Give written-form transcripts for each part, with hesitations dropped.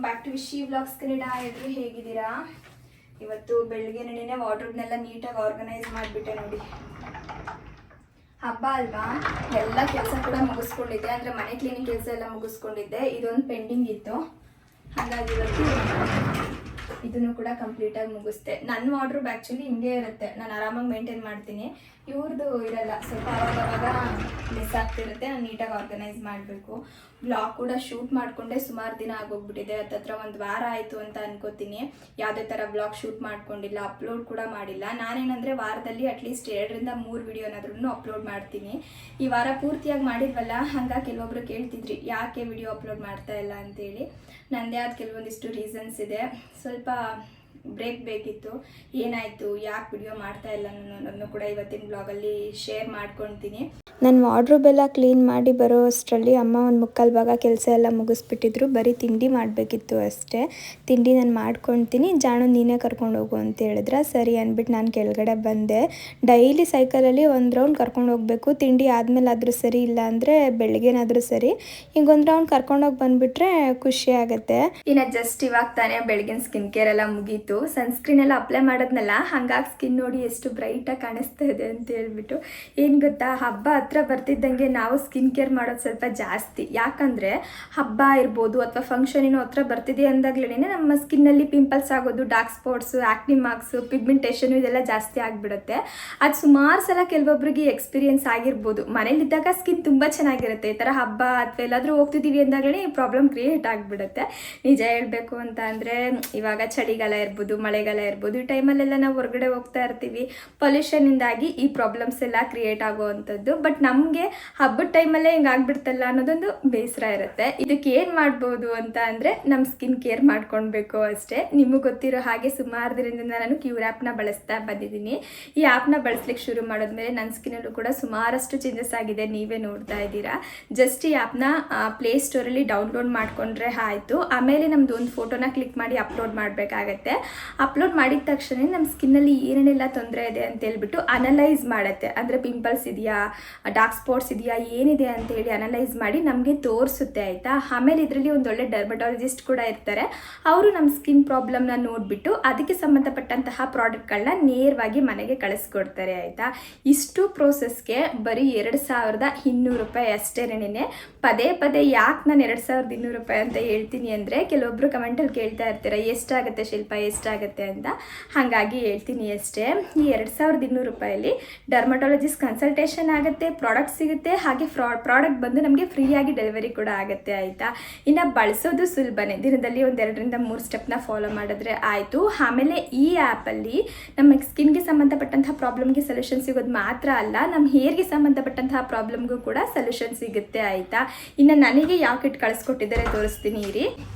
Back to Vishi vlogs Kannada. ಎಲ್ಲರೂ ಹೇಗಿದ್ದೀರಾ? ಇವತ್ತು ಬೆಳಗ್ಗೆ ನೆನೆ ವಾರ್ಡ್ರೋಬ್ನೆಲ್ಲ ನೀಟಾಗಿ ಆರ್ಗನೈಸ್ ಮಾಡಿಬಿಟ್ಟೆ ನೋಡಿ. ಹಬ್ಬ ಅಲ್ವಾ, ಎಲ್ಲ ಕೆಲಸ ಕೂಡ ಮುಗಿಸ್ಕೊಂಡಿದ್ದೆ, ಅಂದರೆ ಮನೆ ಕ್ಲೀನಿಂಗ್ ಕೆಲಸ ಎಲ್ಲ ಮುಗಿಸ್ಕೊಂಡಿದ್ದೆ. ಇದೊಂದು ಪೆಂಡಿಂಗ್ ಇತ್ತು, ಹಾಗಾಗಿ ಇವತ್ತು ಇದನ್ನು ಕೂಡ ಕಂಪ್ಲೀಟಾಗಿ ಮುಗಿಸ್ದೆ. ನನ್ನ ವಾರ್ಡ್ರೋಬ್ ಆ್ಯಕ್ಚುಲಿ ಹಿಂಗೆ ಇರುತ್ತೆ, ನಾನು ಆರಾಮಾಗಿ ಮೇಂಟೈನ್ ಮಾಡ್ತೀನಿ. ಇವ್ರದ್ದು ಇರಲ್ಲ, ಸ್ವಲ್ಪ ಆವಾಗ ಮಿಸ್ ಆಗ್ತಿರುತ್ತೆ. ನಾನು ನೀಟಾಗಿ ಆರ್ಗನೈಸ್ ಮಾಡಬೇಕು. ಬ್ಲಾಗ್ ಕೂಡ ಶೂಟ್ ಮಾಡಿಕೊಂಡೆ ಸುಮಾರು ದಿನ ಆಗೋಗ್ಬಿಟ್ಟಿದೆ, ಹತ್ತತ್ರ ಒಂದು ವಾರ ಆಯಿತು ಅಂತ ಅನ್ಕೋತೀನಿ. ಯಾವುದೇ ಥರ ಬ್ಲಾಗ್ ಶೂಟ್ ಮಾಡ್ಕೊಂಡಿಲ್ಲ, ಅಪ್ಲೋಡ್ ಕೂಡ ಮಾಡಿಲ್ಲ. ನಾನೇನಂದರೆ ವಾರದಲ್ಲಿ ಅಟ್ಲೀಸ್ಟ್ 2 ರಿಂದ 3 ವಿಡಿಯೋನಾದ್ರೂ ಅಪ್ಲೋಡ್ ಮಾಡ್ತೀನಿ. ಈ ವಾರ ಪೂರ್ತಿಯಾಗಿ ಮಾಡಿಲ್ವಲ್ಲ, ಹಂಗಾಗಿ ಕೆಲವೊಬ್ರು ಕೇಳ್ತಿದ್ರಿ ಯಾಕೆ ವಿಡಿಯೋ ಅಪ್ಲೋಡ್ ಮಾಡ್ತಾ ಇಲ್ಲ ಅಂತೇಳಿ. ನನ್ನದೇ ಆದ ಕೆಲವೊಂದಿಷ್ಟು ರೀಸನ್ಸ್ ಇದೆ. ಸ್ವಲ್ಪ ಬ್ರೇಕ್ ಬೇಕಿತ್ತು. ಏನಾಯಿತು, ಯಾಕೆ ವಿಡಿಯೋ ಮಾಡ್ತಾ ಇಲ್ಲ ಅನ್ನೋದನ್ನು ಕೂಡ ಇವತ್ತಿನ ಬ್ಲಾಗಲ್ಲಿ ಶೇರ್ ಮಾಡ್ಕೊಳ್ತೀನಿ. ನನ್ನ ವಾರ್ಡ್ರೋಬೆಲ್ಲ ಕ್ಲೀನ್ ಮಾಡಿ ಬರೋ ಅಷ್ಟರಲ್ಲಿ ಅಮ್ಮ ಒಂದು ಮುಕ್ಕಾಲು ಭಾಗ ಕೆಲಸ ಎಲ್ಲ ಮುಗಿಸ್ಬಿಟ್ಟಿದ್ರು. ಬರೀ ತಿಂಡಿ ಮಾಡಬೇಕಿತ್ತು ಅಷ್ಟೇ. ತಿಂಡಿ ನಾನು ಮಾಡ್ಕೊಳ್ತೀನಿ, ಜಾಣು ನೀನೇ ಕರ್ಕೊಂಡು ಹೋಗು ಅಂತ ಹೇಳಿದ್ರೆ ಸರಿ ಅಂದ್ಬಿಟ್ಟು ನಾನು ಕೆಳಗಡೆ ಬಂದೆ. ಡೈಲಿ ಸೈಕಲಲ್ಲಿ ಒಂದು ರೌಂಡ್ ಕರ್ಕೊಂಡು ಹೋಗಬೇಕು. ತಿಂಡಿ ಆದಮೇಲೆ ಆದರೂ ಸರಿ, ಇಲ್ಲ ಅಂದರೆ ಬೆಳಗ್ಗೆನಾದರೂ ಸರಿ. ಹಿಂಗೊಂದು ರೌಂಡ್ ಕರ್ಕೊಂಡೋಗಿ ಬಂದುಬಿಟ್ರೆ ಖುಷಿ ಆಗುತ್ತೆ. ಇನ್ನು ಜಸ್ಟ್ ಇವಾಗ ತಾನೇ ಬೆಳಗಿನ ಸ್ಕಿನ್ ಕೇರ್ ಎಲ್ಲ ಮುಗೀತು. ಸನ್ಸ್ಕ್ರೀನ್ ಎಲ್ಲ ಅಪ್ಲೈ ಮಾಡೋದ್ನಲ್ಲ, ಹಾಗಾಗಿ ಸ್ಕಿನ್ ನೋಡಿ ಎಷ್ಟು ಬ್ರೈಟಾಗಿ ಕಾಣಿಸ್ತಾ ಇದೆ ಅಂತ ಹೇಳ್ಬಿಟ್ಟು. ಏನು ಗೊತ್ತಾ, ಹಬ್ಬ ಹತ್ರ ಬರ್ತಿದ್ದಂಗೆ ನಾವು ಸ್ಕಿನ್ ಕೇರ್ ಮಾಡೋದು ಸ್ವಲ್ಪ ಜಾಸ್ತಿ. ಯಾಕಂದರೆ ಹಬ್ಬ ಇರ್ಬೋದು ಅಥವಾ ಫಂಕ್ಷನ್ ಏನೋ ಹತ್ರ ಬರ್ತಿದೆ ಅಂದಾಗ್ಲೇ ನಮ್ಮ ಸ್ಕಿನ್ನಲ್ಲಿ ಪಿಂಪಲ್ಸ್ ಆಗೋದು, ಡಾರ್ಕ್ ಸ್ಪಾಟ್ಸು, ಆಕ್ನಿ ಮಾರ್ಕ್ಸು, ಪಿಗ್ಮೆಂಟೇಷನು ಇದೆಲ್ಲ ಜಾಸ್ತಿ ಆಗಿಬಿಡುತ್ತೆ. ಅದು ಸುಮಾರು ಸಲ ಕೆಲವೊಬ್ಬರಿಗೆ ಎಕ್ಸ್ಪೀರಿಯನ್ಸ್ ಆಗಿರ್ಬೋದು. ಮನೇಲಿದ್ದಾಗ ಸ್ಕಿನ್ ತುಂಬ ಚೆನ್ನಾಗಿರುತ್ತೆ. ಈ ಥರ ಹಬ್ಬ ಅಥವಾ ಎಲ್ಲಾದರೂ ಹೋಗ್ತಿದ್ದೀವಿ ಅಂದಾಗಲೇ ಈ ಪ್ರಾಬ್ಲಮ್ ಕ್ರಿಯೇಟ್ ಆಗಿಬಿಡುತ್ತೆ. ನಿಜ ಹೇಳಬೇಕು ಅಂತ ಅಂದರೆ, ಇವಾಗ ಚಳಿಗಾಲ ಇರ್ಬೋದು, ಮಳೆಗಾಲ ಇರ್ಬೋದು, ಈ ಟೈಮಲ್ಲೆಲ್ಲ ನಾವು ಹೊರಗಡೆ ಹೋಗ್ತಾ ಇರ್ತೀವಿ. ಪೊಲ್ಯೂಷನಿಂದಾಗಿ ಈ ಪ್ರಾಬ್ಲಮ್ಸ್ ಎಲ್ಲ ಕ್ರಿಯೇಟ್ ಆಗೋವಂಥದ್ದು. ಬಟ್ ನಮಗೆ ಹಬ್ಬದ ಟೈಮಲ್ಲೇ ಹಿಂಗೆ ಆಗ್ಬಿಡ್ತಲ್ಲ ಅನ್ನೋದೊಂದು ಬೇಸರ ಇರುತ್ತೆ. ಇದಕ್ಕೆ ಏನು ಮಾಡ್ಬೋದು ಅಂತ ಅಂದರೆ, ನಮ್ಮ ಸ್ಕಿನ್ ಕೇರ್ ಮಾಡ್ಕೊಳ್ಬೇಕು ಅಷ್ಟೇ. ನಿಮಗೆ ಗೊತ್ತಿರೋ ಹಾಗೆ ಸುಮಾರು ದಿನದಿಂದ ನಾನು ಕ್ಯೂರ್ ಆ್ಯಪ್ನ ಬಳಸ್ತಾ ಬಂದಿದ್ದೀನಿ. ಈ ಆ್ಯಪ್ನ ಬಳಸ್ಲಿಕ್ಕೆ ಶುರು ಮಾಡಿದ್ಮೇಲೆ ನನ್ನ ಸ್ಕಿನ್ನಲ್ಲೂ ಕೂಡ ಸುಮಾರಷ್ಟು ಚೇಂಜಸ್ ಆಗಿದೆ, ನೀವೇ ನೋಡ್ತಾ ಇದ್ದೀರಾ. ಜಸ್ಟ್ ಈ ಆ್ಯಪ್ನ ಪ್ಲೇಸ್ಟೋರಲ್ಲಿ ಡೌನ್ಲೋಡ್ ಮಾಡಿಕೊಂಡ್ರೆ ಆಯಿತು. ಆಮೇಲೆ ನಮ್ಮದು ಒಂದು ಫೋಟೋನ ಕ್ಲಿಕ್ ಮಾಡಿ ಅಪ್ಲೋಡ್ ಮಾಡಬೇಕಾಗತ್ತೆ. ಅಪ್ಲೋಡ್ ಮಾಡಿದ ತಕ್ಷಣ ನಮ್ಮ ಸ್ಕಿನ್ನಲ್ಲಿ ಏನೇನೆಲ್ಲ ತೊಂದರೆ ಇದೆ ಅಂತ ಹೇಳ್ಬಿಟ್ಟು ಅನಲೈಸ್ ಮಾಡುತ್ತೆ. ಅಂದರೆ ಪಿಂಪಲ್ಸ್ ಇದೆಯಾ, ಡಾರ್ಕ್ ಸ್ಪಾಟ್ಸ್ ಇದೆಯಾ, ಏನಿದೆ ಅಂತೇಳಿ ಅನಲೈಸ್ ಮಾಡಿ ನಮಗೆ ತೋರಿಸುತ್ತೆ, ಆಯಿತಾ. ಆಮೇಲೆ ಇದರಲ್ಲಿ ಒಂದೊಳ್ಳೆ ಡರ್ಮಟಾಲಜಿಸ್ಟ್ ಕೂಡ ಇರ್ತಾರೆ. ಅವರು ನಮ್ಮ ಸ್ಕಿನ್ ಪ್ರಾಬ್ಲಮ್ನ ನೋಡಿಬಿಟ್ಟು ಅದಕ್ಕೆ ಸಂಬಂಧಪಟ್ಟಂತಹ ಪ್ರಾಡಕ್ಟ್ಗಳನ್ನ ನೇರವಾಗಿ ಮನೆಗೆ ಕಳಿಸ್ಕೊಡ್ತಾರೆ, ಆಯಿತಾ. ಇಷ್ಟು ಪ್ರೋಸೆಸ್ಗೆ ಬರೀ 2200 ರೂಪಾಯಿ ಅಷ್ಟೇನೆ. ಪದೇ ಪದೇ ಯಾಕೆ ನಾನು 2200 ರೂಪಾಯಿ ಅಂತ ಹೇಳ್ತೀನಿ ಅಂದರೆ, ಕೆಲವೊಬ್ಬರು ಕಮೆಂಟಲ್ಲಿ ಕೇಳ್ತಾ ಇರ್ತೀರ ಎಷ್ಟಾಗುತ್ತೆ ಶಿಲ್ಪ, ಎಷ್ಟಾಗುತ್ತೆ ಅಂತ. ಹಾಗಾಗಿ ಹೇಳ್ತೀನಿ ಅಷ್ಟೇ. ಈ 2200 ರೂಪಾಯಲ್ಲಿ ಡರ್ಮಟಾಲಜಿಸ್ಟ್ ಕನ್ಸಲ್ಟೇಷನ್ ಆಗುತ್ತೆ, ಪ್ರಾಡಕ್ಟ್ ಸಿಗುತ್ತೆ, ಹಾಗೆ ಪ್ರಾಡಕ್ಟ್ ಬಂದು ನಮಗೆ ಫ್ರೀಯಾಗಿ ಡೆಲಿವರಿ ಕೂಡ ಆಗುತ್ತೆ, ಆಯಿತಾ. ಇನ್ನು ಬಳಸೋದು ಸುಲಭನೇ. ದಿನದಲ್ಲಿ ಒಂದು 2 ರಿಂದ 3 ಸ್ಟೆಪ್ನ ಫಾಲೋ ಮಾಡಿದ್ರೆ ಆಯಿತು. ಆಮೇಲೆ ಈ ಆ್ಯಪಲ್ಲಿ ನಮ್ಮ ಸ್ಕಿನ್ಗೆ ಸಂಬಂಧಪಟ್ಟಂತಹ ಪ್ರಾಬ್ಲಮ್ಗೆ ಸೊಲ್ಯೂಷನ್ ಸಿಗೋದು ಮಾತ್ರ ಅಲ್ಲ, ನಮ್ಮ ಹೇರ್ಗೆ ಸಂಬಂಧಪಟ್ಟಂತಹ ಪ್ರಾಬ್ಲಮ್ಗೂ ಕೂಡ ಸೊಲ್ಯೂಷನ್ ಸಿಗುತ್ತೆ, ಆಯಿತಾ. ಇನ್ನು ನನಗೆ ಯಾವ ಕಿಟ್ ಕಳಿಸ್ಕೊಟ್ಟಿದ್ದಾರೆ ತೋರಿಸ್ತೀನಿ ಇರಿ.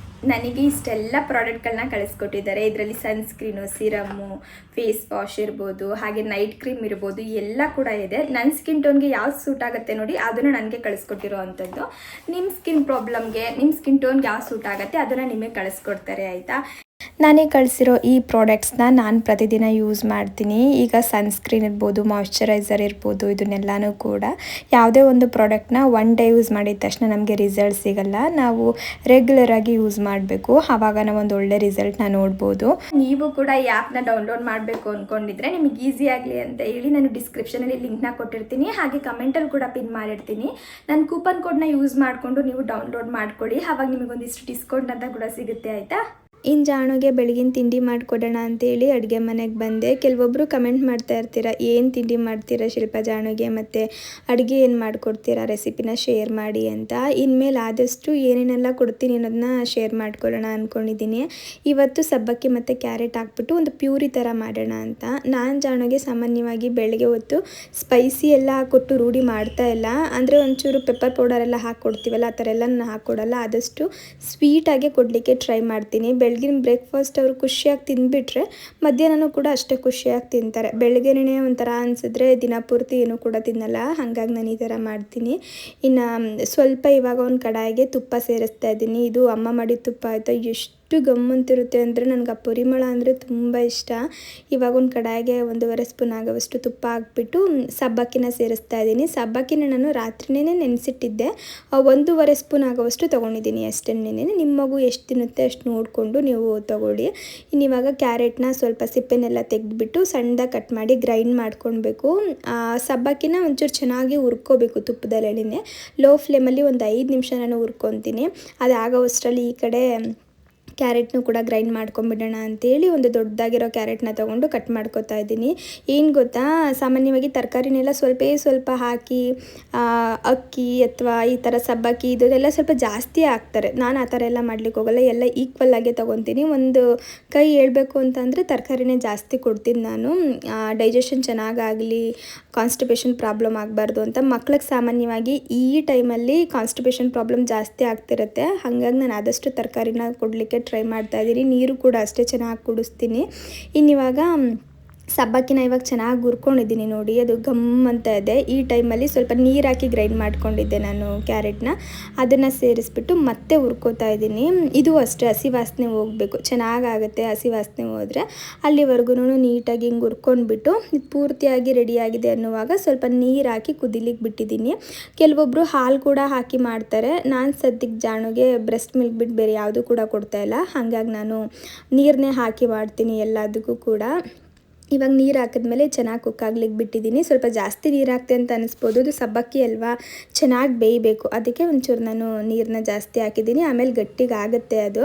ನನಗೆ ಇಷ್ಟೆಲ್ಲ ಪ್ರಾಡಕ್ಟ್ಗಳನ್ನ ಕಳಿಸ್ಕೊಟ್ಟಿದ್ದಾರೆ. ಇದರಲ್ಲಿ ಸನ್ಸ್ಕ್ರೀನು, ಸಿರಮ್ಮು, ಫೇಸ್ ವಾಶ್ ಇರ್ಬೋದು, ಹಾಗೆ ನೈಟ್ ಕ್ರೀಮ್ ಇರ್ಬೋದು, ಎಲ್ಲ ಕೂಡ ಇದೆ. ನನ್ನ ಸ್ಕಿನ್ ಟೋನ್ಗೆ ಯಾವ್ದು ಸೂಟ್ ಆಗುತ್ತೆ ನೋಡಿ ಅದನ್ನು ನನಗೆ ಕಳಿಸ್ಕೊಟ್ಟಿರೋ ಅಂಥದ್ದು. ನಿಮ್ಮ ಸ್ಕಿನ್ ಪ್ರಾಬ್ಲಮ್ಗೆ, ನಿಮ್ಮ ಸ್ಕಿನ್ ಟೋನ್ಗೆ ಯಾವ್ದು ಸೂಟ್ ಆಗುತ್ತೆ ಅದನ್ನು ನಿಮಗೆ ಕಳಿಸ್ಕೊಡ್ತಾರೆ, ಆಯಿತಾ. ನಾನೇ ಕಳಿಸಿರೋ ಈ ಪ್ರಾಡಕ್ಟ್ಸ್ನ ನಾನು ಪ್ರತಿದಿನ ಯೂಸ್ ಮಾಡ್ತೀನಿ. ಈಗ ಸನ್ಸ್ಕ್ರೀನ್ ಇರ್ಬೋದು, ಮಾಯ್ಶ್ಚರೈಸರ್ ಇರ್ಬೋದು, ಇದನ್ನೆಲ್ಲನೂ ಕೂಡ ಯಾವುದೇ ಒಂದು ಪ್ರಾಡಕ್ಟ್ನ 1 ಡೇ ಯೂಸ್ ಮಾಡಿದ ತಕ್ಷಣ ನಮಗೆ ರಿಸಲ್ಟ್ ಸಿಗಲ್ಲ. ನಾವು ರೆಗ್ಯುಲರಾಗಿ ಯೂಸ್ ಮಾಡಬೇಕು, ಆವಾಗ ನಾವು ಒಂದು ಒಳ್ಳೆ ರಿಸಲ್ಟ್ನ ನೋಡ್ಬೋದು. ನೀವು ಕೂಡ ಈ ಆ್ಯಪ್ನ ಡೌನ್ಲೋಡ್ ಮಾಡಬೇಕು ಅಂದ್ಕೊಂಡಿದ್ರೆ ನಿಮಗೆ ಈಸಿ ಆಗಲಿ ಅಂತ ಹೇಳಿ ನಾನು ಡಿಸ್ಕ್ರಿಪ್ಷನಲ್ಲಿ ಲಿಂಕ್ನ ಕೊಟ್ಟಿರ್ತೀನಿ, ಹಾಗೆ ಕಮೆಂಟಲ್ಲಿ ಕೂಡ ಪಿನ್ ಮಾಡಿರ್ತೀನಿ. ನನ್ನ ಕೂಪನ್ ಕೋಡ್ನ ಯೂಸ್ ಮಾಡಿಕೊಂಡು ನೀವು ಡೌನ್ಲೋಡ್ ಮಾಡ್ಕೊಳ್ಳಿ, ಆವಾಗ ನಿಮಗೊಂದಿಷ್ಟು ಡಿಸ್ಕೌಂಟ್ ಅಂತ ಕೂಡ ಸಿಗುತ್ತೆ, ಆಯಿತಾ. ಇನ್ನು ಜಾಣುಗೆ ಬೆಳಗಿನ ತಿಂಡಿ ಮಾಡಿಕೊಡೋಣ ಅಂತೇಳಿ ಅಡುಗೆ ಮನೆಗೆ ಬಂದೆ. ಕೆಲವೊಬ್ಬರು ಕಮೆಂಟ್ ಮಾಡ್ತಾ ಇರ್ತೀರ, ಏನು ತಿಂಡಿ ಮಾಡ್ತೀರಾ ಶಿಲ್ಪ ಜಾಣುಗೆ, ಮತ್ತು ಅಡುಗೆ ಏನು ಮಾಡಿಕೊಡ್ತೀರಾ, ರೆಸಿಪಿನ ಶೇರ್ ಮಾಡಿ ಅಂತ. ಇನ್ಮೇಲೆ ಆದಷ್ಟು ಏನೇನೆಲ್ಲ ಕೊಡ್ತೀನಿ ಅನ್ನೋದನ್ನ ಶೇರ್ ಮಾಡ್ಕೊಳ್ಳೋಣ ಅಂದ್ಕೊಂಡಿದ್ದೀನಿ. ಇವತ್ತು ಸಬ್ಬಕ್ಕಿ ಮತ್ತು ಕ್ಯಾರೆಟ್ ಹಾಕ್ಬಿಟ್ಟು ಒಂದು ಪ್ಯೂರಿ ಥರ ಮಾಡೋಣ ಅಂತ. ನಾನು ಜಾಣುಗೆ ಸಾಮಾನ್ಯವಾಗಿ ಬೆಳಗ್ಗೆ ಹೊತ್ತು ಸ್ಪೈಸಿ ಎಲ್ಲ ಹಾಕ್ಕೊಟ್ಟು ರೂಢಿ ಮಾಡ್ತಾ ಇಲ್ಲ. ಅಂದರೆ ಒಂಚೂರು ಪೆಪ್ಪರ್ ಪೌಡರೆಲ್ಲ ಹಾಕ್ಕೊಡ್ತೀವಲ್ಲ, ಆ ಥರ ಎಲ್ಲ ನಾನು ಹಾಕ್ಕೊಡಲ್ಲ. ಆದಷ್ಟು ಸ್ವೀಟಾಗೆ ಕೊಡಲಿಕ್ಕೆ ಟ್ರೈ ಮಾಡ್ತೀನಿ. ಬೆಳಗಿನ ಬ್ರೇಕ್ಫಾಸ್ಟ್ ಅವರು ಖುಷಿಯಾಗಿ ತಿಂದುಬಿಟ್ರೆ ಮಧ್ಯಾಹ್ನನೂ ಕೂಡ ಅಷ್ಟೇ ಖುಷಿಯಾಗಿ ತಿಂತಾರೆ. ಬೆಳಗ್ಗೆನೇ ಒಂಥರ ಅನಿಸಿದ್ರೆ ದಿನ ಪೂರ್ತಿ ಏನೂ ಕೂಡ ತಿನ್ನಲ್ಲ, ಹಾಗಾಗಿ ನಾನು ಈ ಥರ ಮಾಡ್ತೀನಿ. ಇನ್ನು ಸ್ವಲ್ಪ ಇವಾಗ ಒಂದು ಕಡಾಯಿಗೆ ತುಪ್ಪ ಸೇರಿಸ್ತಾ ಇದ್ದೀನಿ. ಇದು ಅಮ್ಮ ಮಾಡಿದ ತುಪ್ಪ ಆಯಿತಾ, ಎಷ್ಟು ಎಷ್ಟು ಗಮ್ಮಂತಿರುತ್ತೆ ಅಂದರೆ ನನಗೆ ಆ ಪರಿಮಳ ಅಂದರೆ ತುಂಬ ಇಷ್ಟ. ಇವಾಗ ಒಂದು ಕಡಾಯಿಗೆ 1.5 ಸ್ಪೂನ್ ಆಗೋವಷ್ಟು ತುಪ್ಪ ಹಾಕ್ಬಿಟ್ಟು ಸಬ್ಬಕ್ಕಿನ ಸೇರಿಸ್ತಾ ಇದ್ದೀನಿ. ಸಬ್ಬಕ್ಕಿನ ನಾನು ರಾತ್ರಿನೇ ನೆನೆಸಿಟ್ಟಿದ್ದೆ. 1.5 ಸ್ಪೂನ್ ಆಗೋವಷ್ಟು ತೊಗೊಂಡಿದ್ದೀನಿ ಅಷ್ಟೇ. ನಿಮ್ಮ ಮಗು ಎಷ್ಟು ತಿನ್ನುತ್ತೆ ಅಷ್ಟು ನೋಡಿಕೊಂಡು ನೀವು ತೊಗೊಳ್ಳಿ. ಇನ್ನಿವಾಗ ಕ್ಯಾರೆಟ್ನ ಸ್ವಲ್ಪ ಸಿಪ್ಪೆನೆಲ್ಲ ತೆಗೆದುಬಿಟ್ಟು ಸಣ್ಣದಾಗಿ ಕಟ್ ಮಾಡಿ ಗ್ರೈಂಡ್ ಮಾಡ್ಕೊಳ್ಬೇಕು. ಸಬ್ಬಕ್ಕಿನ ಒಂಚೂರು ಚೆನ್ನಾಗಿ ಹುರ್ಕೋಬೇಕು ತುಪ್ಪದಲ್ಲೆಣ್ಣೆ. ಲೋ ಫ್ಲೇಮಲ್ಲಿ ಒಂದು 5 ನಿಮಿಷ ನಾನು ಹುರ್ಕೊತೀನಿ. ಅದಾಗೋವಷ್ಟರಲ್ಲಿ ಈ ಕಡೆ ಕ್ಯಾರೆಟ್ನು ಕೂಡ ಗ್ರೈಂಡ್ ಮಾಡ್ಕೊಂಬಿಡೋಣ ಅಂತೇಳಿ ಒಂದು ದೊಡ್ಡದಾಗಿರೋ ಕ್ಯಾರೆಟ್ನ ತೊಗೊಂಡು ಕಟ್ ಮಾಡ್ಕೊತಾ ಇದ್ದೀನಿ. ಏನು ಗೊತ್ತಾ, ಸಾಮಾನ್ಯವಾಗಿ ತರಕಾರಿನೆಲ್ಲ ಸ್ವಲ್ಪ ಹಾಕಿ ಅಕ್ಕಿ ಅಥವಾ ಈ ಥರ ಸಬ್ಬಕ್ಕಿ ಇದನ್ನೆಲ್ಲ ಸ್ವಲ್ಪ ಜಾಸ್ತಿ ಹಾಕ್ತಾರೆ. ನಾನು ಆ ಥರ ಎಲ್ಲ ಮಾಡ್ಲಿಕ್ಕೆ ಹೋಗಲ್ಲ, ಎಲ್ಲ ಈಕ್ವಲ್ ಆಗೇ ತೊಗೊತೀನಿ. ಒಂದು ಕೈ ಹೇಳ್ಬೇಕು ಅಂತಂದರೆ ತರಕಾರಿನೇ ಜಾಸ್ತಿ ಕೊಡ್ತೀನಿ ನಾನು. ಡೈಜೆಷನ್ ಚೆನ್ನಾಗಾಗಲಿ, ಕಾನ್ಸ್ಟಿಪೇಷನ್ ಪ್ರಾಬ್ಲಮ್ ಆಗಬಾರ್ದು ಅಂತ. ಮಕ್ಳಿಗೆ ಸಾಮಾನ್ಯವಾಗಿ ಈ ಟೈಮಲ್ಲಿ ಕಾನ್ಸ್ಟಿಪೇಷನ್ ಪ್ರಾಬ್ಲಮ್ ಜಾಸ್ತಿ ಆಗ್ತಿರುತ್ತೆ. ಹಾಗಾಗಿ ನಾನು ಆದಷ್ಟು ತರಕಾರಿನ ಕೊಡಲಿಕ್ಕೆ ಟ್ರೈ ಮಾಡ್ತಾ ಇದ್ದೀನಿ. ನೀರು ಕೂಡ ಅಷ್ಟೇ ಚೆನ್ನಾಗಿ ಕುಡಿಸ್ತೀನಿ. ಇನ್ನಿವಾಗ ಸಬ್ಬಕ್ಕಿನ ಇವಾಗ ಚೆನ್ನಾಗಿ ಹುರ್ಕೊಂಡಿದ್ದೀನಿ ನೋಡಿ, ಅದು ಗಮ್ ಅಂತ ಇದೆ. ಈ ಟೈಮಲ್ಲಿ ಸ್ವಲ್ಪ ನೀರು ಹಾಕಿ ಗ್ರೈಂಡ್ ಮಾಡ್ಕೊಂಡಿದ್ದೆ ನಾನು ಕ್ಯಾರೆಟ್ನ, ಅದನ್ನು ಸೇರಿಸ್ಬಿಟ್ಟು ಮತ್ತೆ ಹುರ್ಕೋತಾ ಇದ್ದೀನಿ. ಇದು ಅಷ್ಟೇ ಹಸಿ ವಾಸನೆ ಹೋಗಬೇಕು, ಚೆನ್ನಾಗಾಗುತ್ತೆ ಹಸಿ ವಾಸನೆ ಹೋದರೆ. ಅಲ್ಲಿವರೆಗೂ ನೀಟಾಗಿ ಹಿಂಗೆ ಹುರ್ಕೊಂಡ್ಬಿಟ್ಟು ಇದು ಪೂರ್ತಿಯಾಗಿ ರೆಡಿಯಾಗಿದೆ ಅನ್ನುವಾಗ ಸ್ವಲ್ಪ ನೀರು ಹಾಕಿ ಕುದಿಲಿಕ್ಕೆ ಬಿಟ್ಟಿದ್ದೀನಿ. ಕೆಲವೊಬ್ಬರು ಹಾಲು ಕೂಡ ಹಾಕಿ ಮಾಡ್ತಾರೆ. ನಾನು ಸದ್ಯಕ್ಕೆ ಜಾಣುಗೆ ಬ್ರೆಸ್ಟ್ ಮಿಲ್ಕ್ ಬಿಟ್ಟು ಬೇರೆ ಯಾವುದೂ ಕೂಡ ಕೊಡ್ತಾಯಿಲ್ಲ, ಹಾಗಾಗಿ ನಾನು ನೀರನ್ನೇ ಹಾಕಿ ಮಾಡ್ತೀನಿ ಎಲ್ಲದಕ್ಕೂ ಕೂಡ. ಇವಾಗ ನೀರು ಹಾಕಿದ್ಮೇಲೆ ಚೆನ್ನಾಗಿ ಕುಕ್ ಆಗ್ಲಿಕ್ಕೆ ಬಿಟ್ಟಿದ್ದೀನಿ. ಸ್ವಲ್ಪ ಜಾಸ್ತಿ ನೀರು ಹಾಕ್ತೆ ಅಂತ ಅನಿಸ್ಬೋದು, ಅದು ಸಬ್ಬಕ್ಕಿ ಅಲ್ವಾ, ಚೆನ್ನಾಗಿ ಬೇಯಬೇಕು, ಅದಕ್ಕೆ ಒಂಚೂರು ನಾನು ನೀರನ್ನ ಜಾಸ್ತಿ ಹಾಕಿದ್ದೀನಿ. ಆಮೇಲೆ ಗಟ್ಟಿಗೆ ಆಗುತ್ತೆ ಅದು.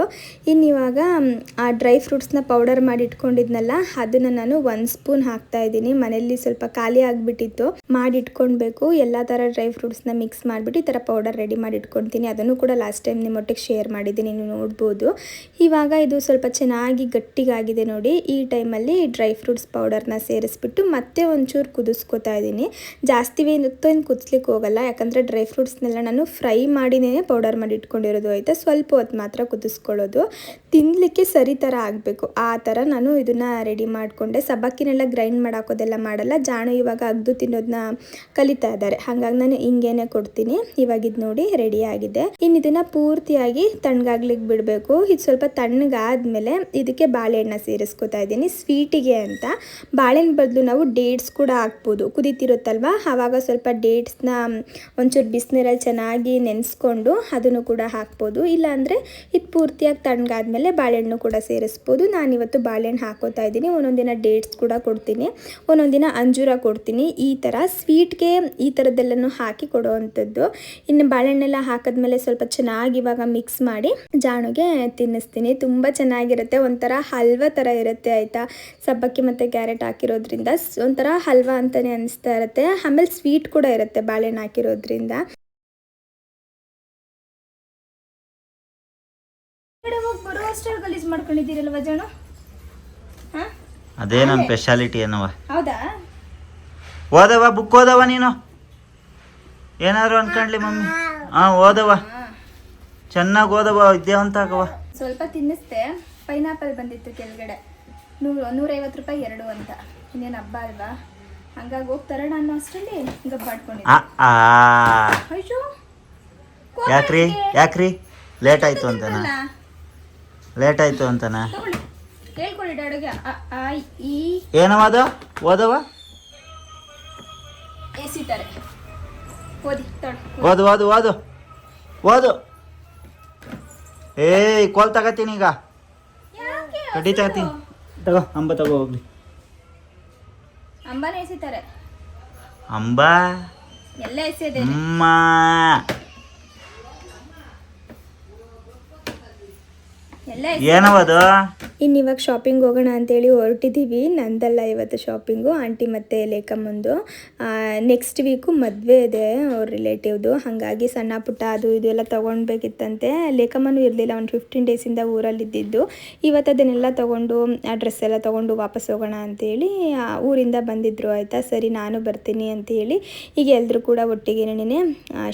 ಇನ್ನಿವಾಗ ಆ ಡ್ರೈ ಫ್ರೂಟ್ಸ್ನ ಪೌಡರ್ ಮಾಡಿ ಇಟ್ಕೊಂಡಿದ್ನಲ್ಲ, ಅದನ್ನು ನಾನು 1 ಸ್ಪೂನ್ ಹಾಕ್ತಾಯಿದ್ದೀನಿ. ಮನೆಯಲ್ಲಿ ಸ್ವಲ್ಪ ಖಾಲಿ ಆಗಿಬಿಟ್ಟಿತ್ತು, ಮಾಡಿಟ್ಕೊಳ್ಬೇಕು. ಎಲ್ಲ ಥರ ಡ್ರೈ ಫ್ರೂಟ್ಸ್ನ ಮಿಕ್ಸ್ ಮಾಡಿಬಿಟ್ಟು ಈ ಥರ ಪೌಡರ್ ರೆಡಿ ಮಾಡಿ ಇಟ್ಕೊಳ್ತೀನಿ. ಅದನ್ನು ಕೂಡ ಲಾಸ್ಟ್ ಟೈಮ್ ನಿಮ್ಮೊಟ್ಟಿಗೆ ಶೇರ್ ಮಾಡಿದ್ದೀನಿ, ನೀವು ನೋಡ್ಬೋದು. ಇವಾಗ ಇದು ಸ್ವಲ್ಪ ಚೆನ್ನಾಗಿ ಗಟ್ಟಿಗಾಗಿದೆ ನೋಡಿ. ಈ ಟೈಮಲ್ಲಿ ಡ್ರೈ ಫ್ರೂಟ್ಸ್ ಪೌಡರ್ನ ಸೇರಿಸ್ಬಿಟ್ಟು ಮತ್ತೆ ಒಂಚೂರು ಕುದಿಸ್ಕೊತಾ ಇದ್ದೀನಿ. ಜಾಸ್ತಿ ಹೊತ್ತೇನು ಕುದಿಸ್ಲಿಕ್ಕೆ ಹೋಗಲ್ಲ, ಯಾಕಂದರೆ ಡ್ರೈ ಫ್ರೂಟ್ಸ್ನೆಲ್ಲ ನಾನು ಫ್ರೈ ಮಾಡಿನೇ ಪೌಡರ್ ಮಾಡಿ ಇಟ್ಕೊಂಡಿರೋದು ಆಯಿತಾ. ಸ್ವಲ್ಪ ಹೊತ್ತು ಮಾತ್ರ ಕುದಿಸ್ಕೊಳ್ಳೋದು, ತಿನ್ನಲಿಕ್ಕೆ ಸರಿ ಥರ ಆಗಬೇಕು, ಆ ಥರ ನಾನು ಇದನ್ನು ರೆಡಿ ಮಾಡಿಕೊಂಡೆ. ಸಬ್ಬಕ್ಕಿನೆಲ್ಲ ಗ್ರೈಂಡ್ ಮಾಡಾಕೋದೆಲ್ಲ ಮಾಡಲ್ಲ. ಜಾಣು ಇವಾಗ ಅಗ್ದು ತಿನ್ನೋದನ್ನ ಕಲಿತಾ ಇದ್ದಾರೆ, ಹಾಗಾಗಿ ನಾನು ಹಿಂಗೇನೆ ಕೊಡ್ತೀನಿ. ಇವಾಗ ಇದು ನೋಡಿ ರೆಡಿ ಆಗಿದೆ. ಇನ್ನು ಇದನ್ನು ಪೂರ್ತಿಯಾಗಿ ತಣ್ಣಗಾಗ್ಲಿಕ್ಕೆ ಬಿಡಬೇಕು. ಇದು ಸ್ವಲ್ಪ ತಣ್ಣಗಾದ್ಮೇಲೆ ಇದಕ್ಕೆ ಬಾಳೆಹಣ್ಣು ಸೇರಿಸ್ಕೊತಾ ಇದ್ದೀನಿ ಸ್ವೀಟಿಗೆ ಅಂತ. ಬಾಳೆಹಣ್ಣು ಬದಲು ನಾವು ಡೇಟ್ಸ್ ಕೂಡ ಹಾಕ್ಬೋದು. ಕುದೀತಿರುತ್ತಲ್ವ, ಆವಾಗ ಸ್ವಲ್ಪ ಡೇಟ್ಸ್ನ ಒಂಚೂರು ಬಿಸಿನೀರಲ್ಲಿ ಚೆನ್ನಾಗಿ ನೆನೆಸ್ಕೊಂಡು ಅದನ್ನು ಕೂಡ ಹಾಕ್ಬೋದು. ಇಲ್ಲಾಂದರೆ ಇದು ಪೂರ್ತಿಯಾಗಿ ತಣ್ಣಗಾದ್ಮೇಲೆ ಬಾಳೆಹಣ್ಣು ಕೂಡ ಸೇರಿಸ್ಬೋದು. ನಾನಿವತ್ತು ಬಾಳೆಹಣ್ಣು ಹಾಕೋತಾ ಇದ್ದೀನಿ. ಒಂದೊಂದಿನ ಡೇಟ್ಸ್ ಕೂಡ ಕೊಡ್ತೀನಿ, ಒಂದೊಂದಿನ ಅಂಜೂರ ಕೊಡ್ತೀನಿ. ಈ ಥರ ಸ್ವೀಟ್ಗೆ ಈ ಥರದ್ದೆಲ್ಲನೂ ಹಾಕಿ ಕೊಡೋ ಅಂಥದ್ದು. ಇನ್ನು ಬಾಳೆಹಣ್ಣೆಲ್ಲ ಹಾಕಿದ್ಮೇಲೆ ಸ್ವಲ್ಪ ಚೆನ್ನಾಗಿ ಇವಾಗ ಮಿಕ್ಸ್ ಮಾಡಿ ಜಾಣುಗೆ ತಿನ್ನಿಸ್ತೀನಿ. ತುಂಬ ಚೆನ್ನಾಗಿರುತ್ತೆ, ಒಂಥರ ಹಲ್ವಾ ಥರ ಇರುತ್ತೆ ಆಯಿತಾ. ಸಬ್ಬಕ್ಕಿ ಮತ್ತು ಕ್ಯಾರೆಟ್ ಹಾಕಿರೋದ್ರಿಂದ ಒಂಥರ ಹಲ್ವಾ ಅಂತಲೇ ಅನಿಸ್ತಾ ಇರುತ್ತೆ. ಆಮೇಲೆ ಸ್ವೀಟ್ ಕೂಡ ಇರುತ್ತೆ ಬಾಳೆಹಣ್ಣು ಹಾಕಿರೋದ್ರಿಂದ. ಬರೋ ಅಷ್ಟರಲ್ಲಿ ಗಲೀಜು ಮಾಡ್ಕೊಂಡಿದ್ದೀರಲ್ವ ಜಾಣು? ಅದೇ ನನ್ನ ಸ್ಪೆಷಾಲಿಟಿ ಏನವ. ಹೌದಾ? ಓದವ ಬುಕ್ ಓದವ ನೀನು, ಏನಾದ್ರು ಅನ್ಕೊಂಡ್ಲಿ ಮಮ್ಮಿ. ಓದವ, ಚೆನ್ನಾಗಿ ಓದವ, ವಿದ್ಯಾವಂತ ಆಗವ. ಸ್ವಲ್ಪ ತಿನ್ನಿಸ್ದೆ. ಪೈನಾಪಲ್ ಬಂದಿತ್ತು ಕೆಳಗಡೆ, 150 ರೂಪಾಯಿ 2 ಅಂತ. ಇನ್ನೇನು ಹಬ್ಬ ಅಲ್ವಾ, ಹಂಗಾಗಿ ಹೋಗಿ ತರೋಣ ಅನ್ನೋ ಅಷ್ಟರಲ್ಲಿ ಗಬ್ಬಾಡ್ಕೊಂಡಿದ್ದೆ. ಅಯ್ಯೋ, ಯಾಕ್ರಿ ಲೇಟ್ ಆಯ್ತು ಅಂತನಾ? ಹೇಳ್ಕೊಳ್ಳಿ ಡ್ಯಾಡಿಗೆ. ಏನವ ಅದು? ಓದವ, ಎಸಿತಾರೆ. ಓದಿ ಓದು ಓದು ಓದು ಓದು. ಕೋಲ್ ತಗೋತೀನಿ ಈಗ, ಕಡ್ಡಿ ತಗೋತೀನಿ. ತಗೋ, ಅಂಬ ತಗೋ ಹೋಗ್ಲಿ. ಅಂಬಾನೇ ಎಸಿತಾರೆ. ಅಂಬ ಎಲ್ಲ ಎಸೆದೆ. ಏನವದು? ಇನ್ನಿವಾಗ ಶಾಪಿಂಗ್ ಹೋಗೋಣ ಅಂತೇಳಿ ಹೊರಟಿದ್ದೀವಿ. ನಂದಲ್ಲ ಇವತ್ತು ಶಾಪಿಂಗು, ಆಂಟಿ ಮತ್ತು ಲೇಖಮ್ಮಂದು. ನೆಕ್ಸ್ಟ್ ವೀಕು ಮದುವೆ ಇದೆ ಅವ್ರ ರಿಲೇಟಿವ್ದು, ಹಾಗಾಗಿ ಸಣ್ಣ ಪುಟ್ಟ ಅದು ಇದು ಎಲ್ಲ ತೊಗೊಳ್ಬೇಕಿತ್ತಂತೆ. ಲೇಖಮ್ಮನೂ ಇರಲಿಲ್ಲ, ಒಂದು 15 ಡೇಸಿಂದ ಊರಲ್ಲಿದ್ದಿದ್ದು. ಇವತ್ತು ಅದನ್ನೆಲ್ಲ ತೊಗೊಂಡು ಆ ಡ್ರೆಸ್ ಎಲ್ಲ ತೊಗೊಂಡು ವಾಪಸ್ ಹೋಗೋಣ ಅಂತೇಳಿ ಊರಿಂದ ಬಂದಿದ್ದರು ಆಯಿತಾ. ಸರಿ ನಾನು ಬರ್ತೀನಿ ಅಂತೇಳಿ ಈಗ ಎಲ್ಲರೂ ಕೂಡ ಒಟ್ಟಿಗೆ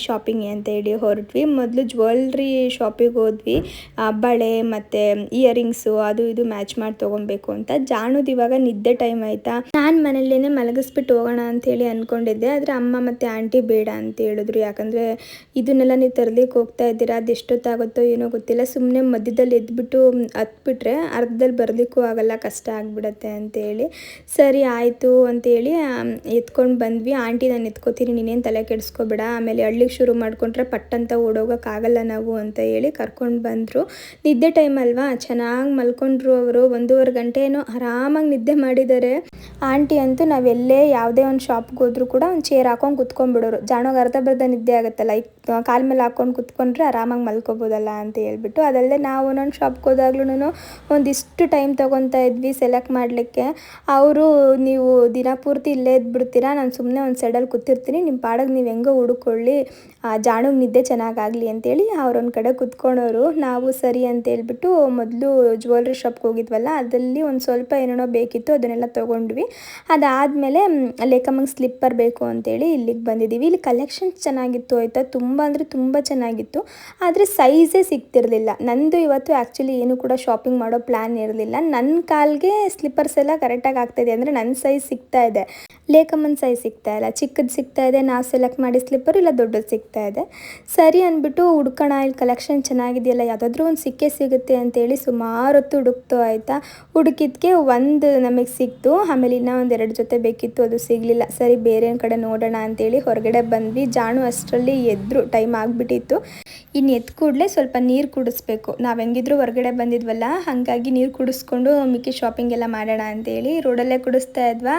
ಶಾಪಿಂಗ್ ಅಂತೇಳಿ ಹೊರಟ್ವಿ. ಮೊದಲು ಜ್ಯುವೆಲ್ರಿ ಶಾಪಿಗೆ ಹೋದ್ವಿ, ಬಳೆ ಮತ್ತು ಇಯರಿಂಗ್ಸು ಅದು ಇದು ಮ್ಯಾಚ್ ಮಾಡಿ ತೊಗೊಬೇಕು ಅಂತ. ಜಾಣುದು ಇವಾಗ ನಿದ್ದೆ ಟೈಮ್ ಆಯಿತಾ. ನಾನು ಮನೇಲೇ ಮಲಗಿಸ್ಬಿಟ್ಟು ಹೋಗೋಣ ಅಂಥೇಳಿ ಅಂದ್ಕೊಂಡಿದ್ದೆ. ಆದರೆ ಅಮ್ಮ ಮತ್ತು ಆಂಟಿ ಬೇಡ ಅಂತ ಹೇಳಿದ್ರು. ಯಾಕಂದರೆ ಇದನ್ನೆಲ್ಲ ನೀವು ತರಲಿಕ್ಕೆ ಹೋಗ್ತಾ ಇದ್ದೀರಾ, ಅದು ಎಷ್ಟೊತ್ತಾಗುತ್ತೋ ಏನೋ ಗೊತ್ತಿಲ್ಲ, ಸುಮ್ಮನೆ ಮಧ್ಯದಲ್ಲಿ ಎದ್ಬಿಟ್ಟು ಹತ್ಬಿಟ್ರೆ ಅರ್ಧದಲ್ಲಿ ಬರಲಿಕ್ಕೂ ಆಗಲ್ಲ, ಕಷ್ಟ ಆಗಿಬಿಡತ್ತೆ ಅಂತೇಳಿ ಸರಿ ಆಯಿತು ಅಂತೇಳಿ ಎತ್ಕೊಂಡು ಬಂದ್ವಿ. ಆಂಟಿ ನಾನು ಎತ್ಕೋತೀನಿ, ನೀನೇನು ತಲೆ ಕೆಡಿಸ್ಕೋಬೇಡ, ಆಮೇಲೆ ಹಳ್ಳಿಗೆ ಶುರು ಮಾಡಿಕೊಂಡ್ರೆ ಪಟ್ಟಂತ ಓಡೋಗೋಕ್ಕಾಗಲ್ಲ ನಾವು ಅಂತ ಹೇಳಿ ಕರ್ಕೊಂಡು ಬಂದರು. ನಿದ್ದೆ ಟೈಮ್ ಅಲ್ವಾ, ಚೆನ್ನಾಗಿ ಮಲ್ಕೊಂಡ್ರು ಅವರು. 1.5 ಗಂಟೆ ಏನೋ ಆರಾಮಾಗಿ ನಿದ್ದೆ ಮಾಡಿದ್ದಾರೆ. ಆಂಟಿ ಅಂತೂ ನಾವೆಲ್ಲೇ ಯಾವುದೇ ಒಂದು ಶಾಪ್ಗೆ ಹೋದ್ರೂ ಕೂಡ ಒಂದು ಚೇರ್ ಹಾಕೊಂಡು ಕುತ್ಕೊಂಡ್ಬಿಡೋರು. ಜಾಣೋಗೆ ಅರ್ಧ ಬರ್ಧ ನಿದ್ದೆ ಆಗುತ್ತಲ್ಲ, ಈಗ ಕಾಲ ಮೇಲೆ ಹಾಕ್ಕೊಂಡು ಕುತ್ಕೊಂಡ್ರೆ ಆರಾಮಾಗಿ ಮಲ್ಕೋಬೋದಲ್ಲ ಅಂತ ಹೇಳ್ಬಿಟ್ಟು. ಅದಲ್ಲದೆ ನಾವು ಒಂದೊಂದು ಶಾಪ್ಗೆ ಹೋದಾಗ್ಲೂ ಒಂದಿಷ್ಟು ಟೈಮ್ ತೊಗೊತಾ ಇದ್ವಿ ಸೆಲೆಕ್ಟ್ ಮಾಡಲಿಕ್ಕೆ. ಅವರು ನೀವು ದಿನ ಪೂರ್ತಿ ಇಲ್ಲೇ ಇದ್ಬಿಡ್ತೀರಾ, ನಾನು ಸುಮ್ಮನೆ ಒಂದು ಸೈಡಲ್ಲಿ ಕೂತಿರ್ತೀನಿ, ನಿಮ್ಮ ಪಾಡಿಗೆ ನೀವು ಹೆಂಗೋ ಹುಡುಕೊಳ್ಳಿ, ಜಾಣಗೆ ನಿದ್ದೆ ಚೆನ್ನಾಗಾಗಲಿ ಅಂತೇಳಿ ಅವ್ರೊಂದು ಕಡೆ ಕುತ್ಕೊಳೋರು. ನಾವು ಸರಿ ಅಂತ ಹೇಳ್ಬಿಟ್ಟು ಮೊದಲು ಜ್ಯುವೆಲ್ರಿ ಶಾಪ್ಗೆ ಹೋಗಿದ್ವಲ್ಲ, ಅದಲ್ಲಿ ಒಂದು ಸ್ವಲ್ಪ ಏನೇನೋ ಬೇಕಿತ್ತು, ಅದನ್ನೆಲ್ಲ ತೊಗೊಂಡ್ವಿ. ಅದಾದಮೇಲೆ ಲೇಖಮ್ಮಂಗೆ ಸ್ಲಿಪ್ಪರ್ ಬೇಕು ಅಂತೇಳಿ ಇಲ್ಲಿಗೆ ಬಂದಿದ್ದೀವಿ. ಇಲ್ಲಿ ಕಲೆಕ್ಷನ್ಸ್ ಚೆನ್ನಾಗಿತ್ತು ಆಯಿತಾ, ತುಂಬ ಅಂದರೆ ತುಂಬ ಚೆನ್ನಾಗಿತ್ತು. ಆದರೆ ಸೈಜೇ ಸಿಗ್ತಿರಲಿಲ್ಲ. ನಂದು ಇವತ್ತು ಆ್ಯಕ್ಚುಲಿ ಏನು ಕೂಡ ಶಾಪಿಂಗ್ ಮಾಡೋ ಪ್ಲ್ಯಾನ್ ಇರಲಿಲ್ಲ. ನನ್ನ ಕಾಲಿಗೆ ಸ್ಲಿಪ್ಪರ್ಸ್ ಎಲ್ಲ ಕರೆಕ್ಟಾಗಿ ಆಗ್ತಾಯಿದೆ, ಅಂದರೆ ನನ್ನ ಸೈಜ್ ಸಿಗ್ತಾ ಇದೆ, ಲೇಖಮ್ಮನ ಸೈಜ್ ಸಿಗ್ತಾ ಇಲ್ಲ. ಚಿಕ್ಕದು ಸಿಗ್ತಾ ಇದೆ, ನಾವು ಸೆಲೆಕ್ಟ್ ಮಾಡಿ ಸ್ಲಿಪ್ಪರ್, ಇಲ್ಲ ದೊಡ್ಡದು ಸಿಗ್ತಾ ಇದೆ. ಸರಿ ಅಂದ್ಬಿಟ್ಟು ಹುಡ್ಕೋಣ, ಇಲ್ಲಿ ಕಲೆಕ್ಷನ್ ಚೆನ್ನಾಗಿದೆಯಲ್ಲ, ಯಾವುದಾದ್ರೂ ಒಂದು ಸಿಕ್ಕೇ ಸಿಗುತ್ತೆ ಅಂತೇಳಿ ಸುಮಾರು ಹೊತ್ತು ಹುಡುಕ್ತು ಆಯಿತಾ. ಹುಡುಕಿದ್ಕೆ ಒಂದು ನಮಗೆ ಸಿಕ್ತು, ಆಮೇಲೆ ಇನ್ನೂ ಒಂದು 2 ಜೊತೆ ಬೇಕಿತ್ತು, ಅದು ಸಿಗಲಿಲ್ಲ. ಸರಿ ಬೇರೆ ಕಡೆ ನೋಡೋಣ ಅಂತೇಳಿ ಹೊರಗಡೆ ಬಂದ್ವಿ. ಜಾಣು ಅಷ್ಟರಲ್ಲಿ ಎದ್ರು, ಟೈಮ್ ಆಗಿಬಿಟ್ಟಿತ್ತು. ಇನ್ನು ಎದ್ದು ಕೂಡಲೇ ಸ್ವಲ್ಪ ನೀರು ಕುಡಿಸ್ಬೇಕು, ನಾವು ಹೆಂಗಿದ್ರು ಹೊರಗಡೆ ಬಂದಿದ್ವಲ್ಲ, ಹಾಗಾಗಿ ನೀರು ಕುಡಿಸ್ಕೊಂಡು ಮಿಕ್ಕಿ ಶಾಪಿಂಗ್ ಎಲ್ಲ ಮಾಡೋಣ ಅಂತೇಳಿ ರೋಡಲ್ಲೇ ಕುಡಿಸ್ತಾ ಇದ್ವಾ.